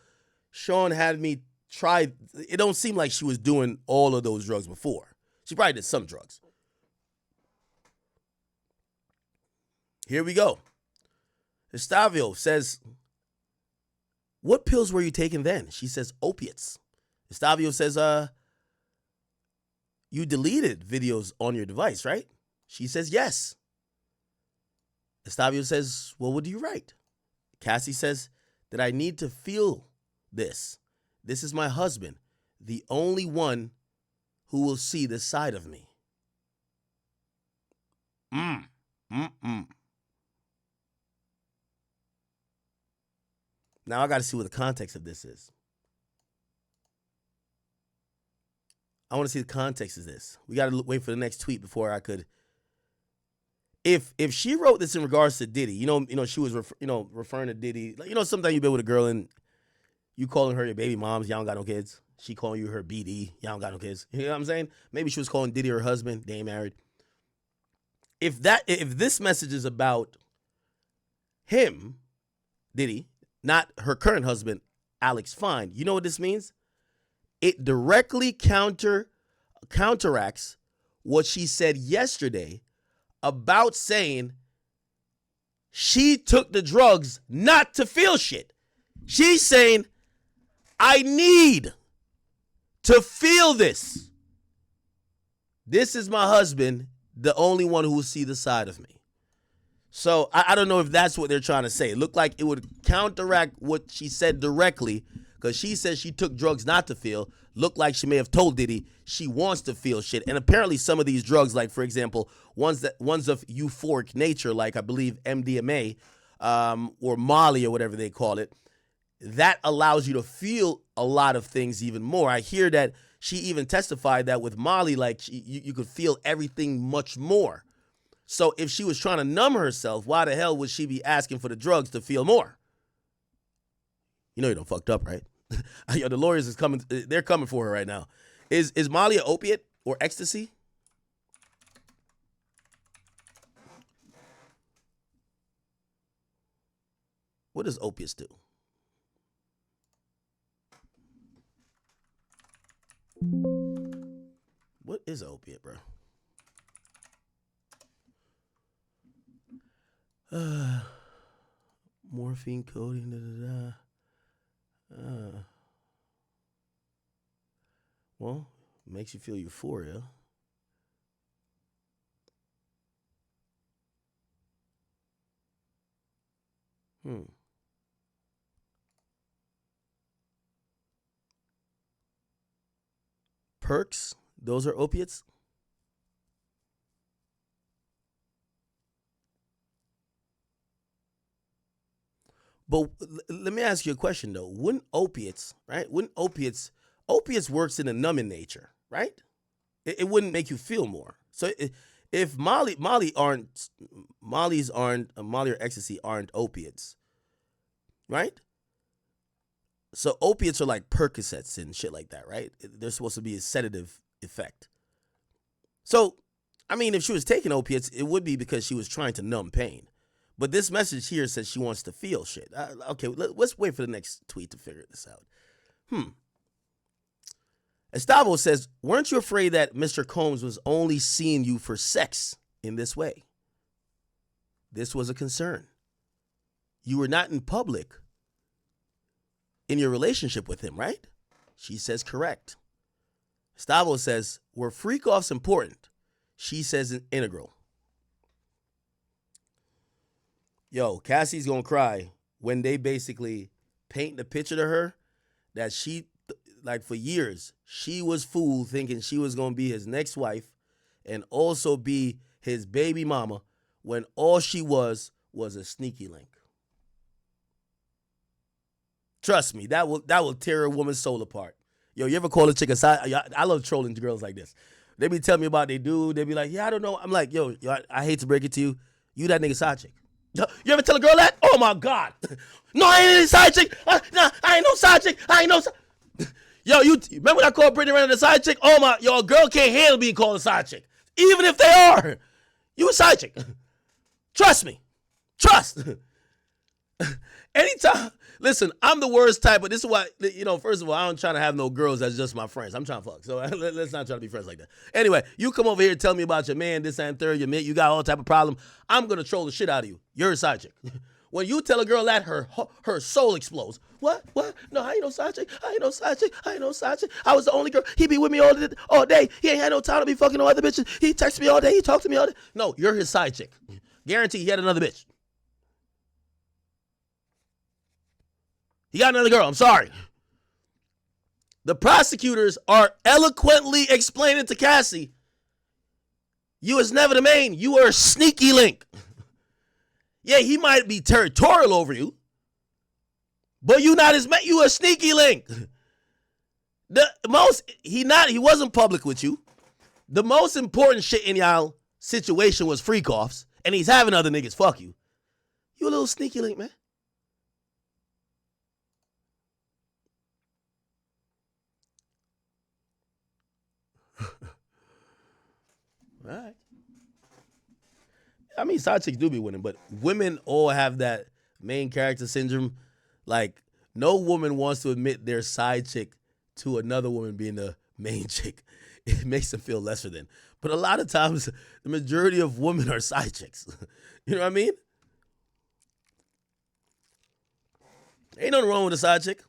Sean had me tried. It don't seem like she was doing all of those drugs before. She probably did some drugs. Here we go. Estavio says, what pills were you taking then? She says, opiates. Estavio says, you deleted videos on your device, right? She says, yes. Estavio says, well, what do you write? Cassie says that I need to feel this. This is my husband, the only one who will see this side of me. Now I got to see what the context of this is. I want to see the context of this. We got to wait for the next tweet before I could. If she wrote this in regards to Diddy, you know, she was referring to Diddy. Like, sometimes you been with a girl and you calling her your baby moms, y'all don't got no kids. She calling you her BD, y'all don't got no kids. You know what I'm saying? Maybe she was calling Diddy her husband, they ain't married. If this message is about him, Diddy, not her current husband, Alex Fine, you know what this means? It directly counteracts what she said yesterday about saying she took the drugs not to feel shit. She's saying, I need to feel this. This is my husband, the only one who will see the side of me. So I don't know if that's what they're trying to say. It looked like it would counteract what she said directly, because she says she took drugs not to feel. Looked like she may have told Diddy she wants to feel shit. And apparently some of these drugs, like, for example, ones of euphoric nature, like I believe MDMA or Molly or whatever they call it, that allows you to feel a lot of things even more. I hear that she even testified that with Molly, like, you could feel everything much more. So if she was trying to numb herself, why the hell would she be asking for the drugs to feel more? You know you done fucked up, right? Yo, the lawyers is coming. They're coming for her right now. Is Molly an opiate or ecstasy? What does opiates do? What is an opiate, bro? Morphine, codeine, well, makes you feel euphoria. Perks, those are opiates? But let me ask you a question, though. Wouldn't opiates works in a numbing nature, right? It wouldn't make you feel more. So if Molly or ecstasy aren't opiates, right? So opiates are like Percocets and shit like that, right? They're supposed to be a sedative effect. So, I mean, if she was taking opiates, it would be because she was trying to numb pain. But this message here says she wants to feel shit. Okay, let's wait for the next tweet to figure this out. Estavo says, weren't you afraid that Mr. Combs was only seeing you for sex in this way? This was a concern. You were not in public in your relationship with him, right? She says, correct. Estavo says, were freak-offs important? She says, integral. Yo, Cassie's gonna cry when they basically paint the picture to her that she, like, for years, she was fooled thinking she was gonna be his next wife and also be his baby mama when all she was a sneaky link. Trust me, that will tear a woman's soul apart. Yo, you ever call a chick a side? I love trolling girls like this. They be telling me about they dude. They be like, yeah, I don't know. I'm like, yo, I hate to break it to you. You that nigga side chick. You ever tell a girl that? Oh, my God. No, I ain't any side chick. Nah, I ain't no side chick. I ain't no side. Yo, you remember when I called Brittany Renner the side chick? Oh, my. Yo, a girl can't handle being called a side chick. Even if they are. You a side chick. Trust me. Trust. Anytime. Listen, I'm the worst type, but this is why, first of all, I don't try to have no girls that's just my friends. I'm trying to fuck. So let's not try to be friends like that. Anyway, you come over here and tell me about your man, this and third, you got all type of problem. I'm going to troll the shit out of you. You're a side chick. When you tell a girl that, her soul explodes. What? No, I ain't no side chick. I ain't no side chick. I was the only girl. He be with me all day. He ain't had no time to be fucking no other bitches. He texts me all day. He talks to me all day. No, you're his side chick. Guarantee he had another bitch. He got another girl. I'm sorry. The prosecutors are eloquently explaining to Cassie, you was never the main. You were a sneaky link. Yeah, he might be territorial over you, but you not his man. You a sneaky link. He wasn't public with you. The most important shit in y'all situation was freak offs, and he's having other niggas fuck you. You a little sneaky link, man. All right. I mean, side chicks do be winning, but women all have that main character syndrome. Like, no woman wants to admit their side chick to another woman being the main chick. It makes them feel lesser than. But a lot of times, the majority of women are side chicks. You know what I mean? Ain't nothing wrong with a side chick.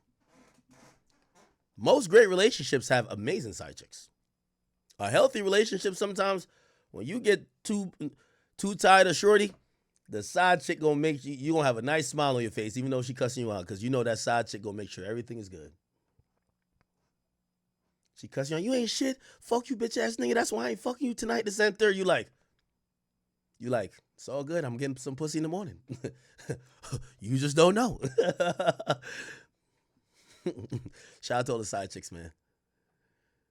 Most great relationships have amazing side chicks. A healthy relationship, sometimes when you get too tired of shorty, the side chick gonna make you gonna have a nice smile on your face, even though she cussing you out, because you know that side chick gonna make sure everything is good. She cussing you out, you ain't shit. Fuck you, bitch ass nigga. That's why I ain't fucking you tonight. This and third. You like, it's all good. I'm getting some pussy in the morning. You just don't know. Shout out to all the side chicks, man.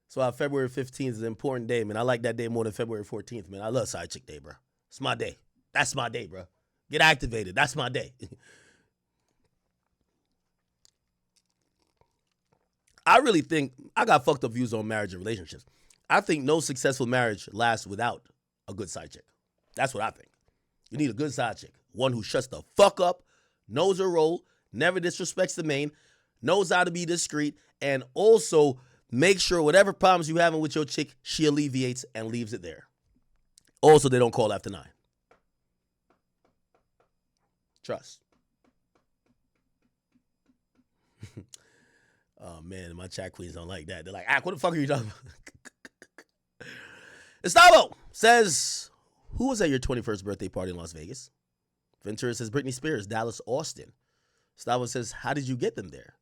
So February 15th is an important day, man. I like that day more than February 14th, man. I love Side Chick Day, bro. It's my day. That's my day, bro. Get activated. That's my day. I really think I got fucked up views on marriage and relationships. I think no successful marriage lasts without a good side chick. That's what I think. You need a good side chick. One who shuts the fuck up, knows her role, never disrespects the main, knows how to be discreet, and also make sure whatever problems you having with your chick, she alleviates and leaves it there. Also, they don't call after 9. Trust. Oh, man, my chat queens don't like that. They're like, what the fuck are you talking about? Gustavo says, who was at your 21st birthday party in Las Vegas? Ventura says, Britney Spears, Dallas, Austin. Gustavo says, how did you get them there?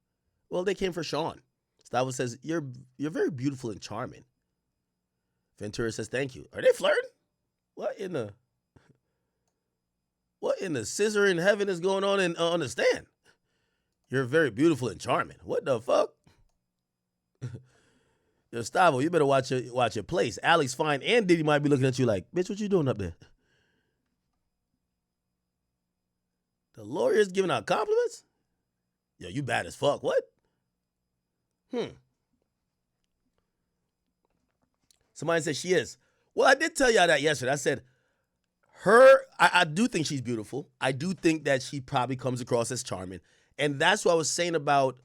Well, they came for Sean. Gustavo says, you're very beautiful and charming. Ventura says, thank you. Are they flirting? What in the scissor in heaven is going on on the stand? You're very beautiful and charming. What the fuck? Yo, Gustavo, you better watch your place. Alex Fine and Diddy might be looking at you like, bitch, what you doing up there? The lawyer's giving out compliments? Yo, you bad as fuck. What? Somebody said she is. Well, I did tell y'all that yesterday. I said, I do think she's beautiful. I do think that she probably comes across as charming. And that's what I was saying about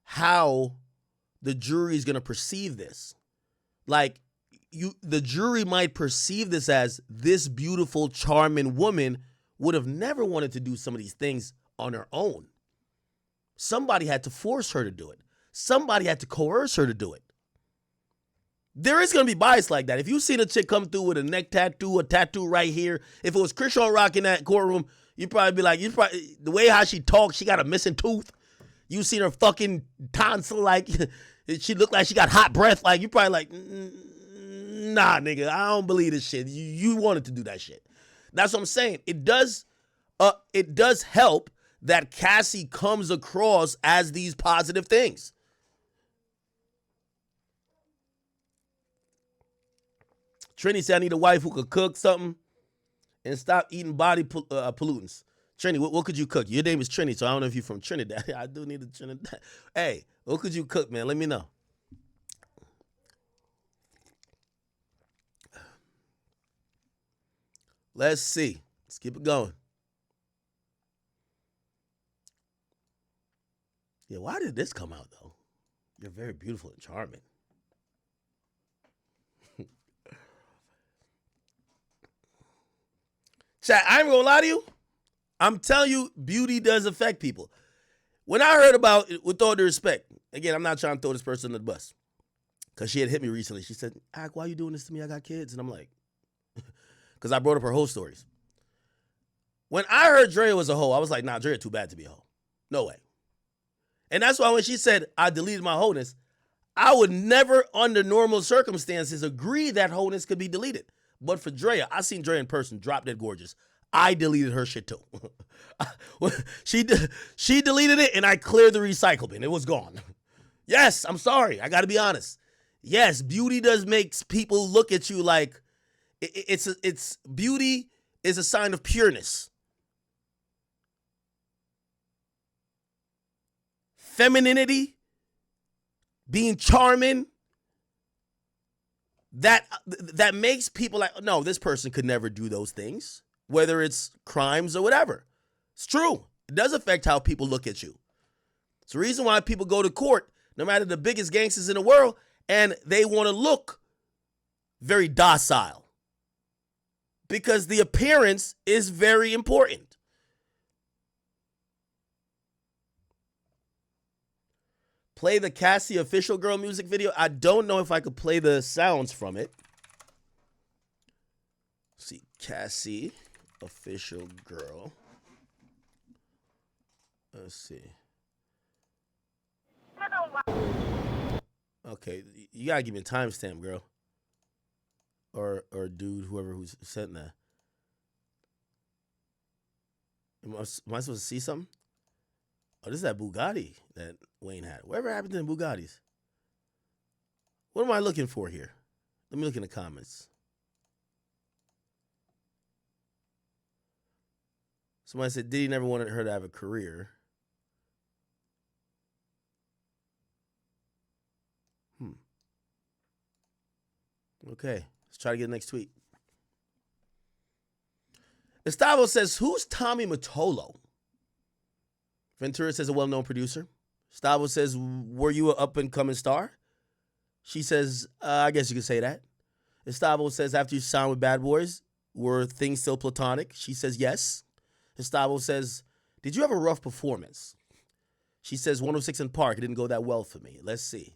how the jury is going to perceive this. Like, the jury might perceive this as this beautiful, charming woman would have never wanted to do some of these things on her own. Somebody had to force her to do it. Somebody had to coerce her to do it. There is going to be bias like that. If you've seen a chick come through with a neck tattoo, a tattoo right here, if it was Krishan Rock in that courtroom, you'd probably be like, the way how she talks, she got a missing tooth. You seen her fucking tonsil, like, she looked like she got hot breath. Like, you probably like, nah, nigga, I don't believe this shit. You wanted to do that shit. That's what I'm saying. It does help that Cassie comes across as these positive things. Trini said, I need a wife who could cook something and stop eating body pollutants. Trini, what could you cook? Your name is Trini, so I don't know if you're from Trinidad. I do need a Trinidad. Hey, what could you cook, man? Let me know. Let's see. Let's keep it going. Yeah, why did this come out, though? You're very beautiful and charming. Chat, I ain't gonna lie to you. I'm telling you, beauty does affect people. When I heard about it, with all due respect, again, I'm not trying to throw this person under the bus, because she had hit me recently. She said, Ak, why you doing this to me? I got kids. And I'm like, because I brought up her hoe stories. When I heard Drea was a hoe, I was like, nah, Drea too bad to be a hoe. No way. And that's why when she said I deleted my wholeness, I would never, under normal circumstances, agree that wholeness could be deleted. But for Drea, I seen Drea in person, drop dead gorgeous. I deleted her shit too. she deleted it, and I cleared the recycle bin. It was gone. Yes, I'm sorry. I got to be honest. Yes, beauty does make people look at you like it's beauty is a sign of pureness. Femininity, being charming, that makes people like, no, this person could never do those things, whether it's crimes or whatever. It's true. It does affect how people look at you. It's the reason why people go to court, no matter the biggest gangsters in the world, and they want to look very docile, because the appearance is very important. Play the Cassie official girl music video. I don't know if I could play the sounds from it. Let's see, Cassie official girl. Let's see. Okay, you gotta give me a timestamp, girl. Or dude, whoever who's sent that. Am I supposed to see something? Oh, this is that Bugatti that Wayne had. Whatever happened to the Bugattis? What am I looking for here? Let me look in the comments. Somebody said Diddy never wanted her to have a career. Okay, let's try to get the next tweet. Gustavo says, who's Tommy Mottola? Ventura says, a well-known producer. Gustavo says, were you an up-and-coming star? She says, I guess you could say that. Gustavo says, after you signed with Bad Boys, were things still platonic? She says, yes. Gustavo says, did you have a rough performance? She says, 106 in Park, it didn't go that well for me. Let's see.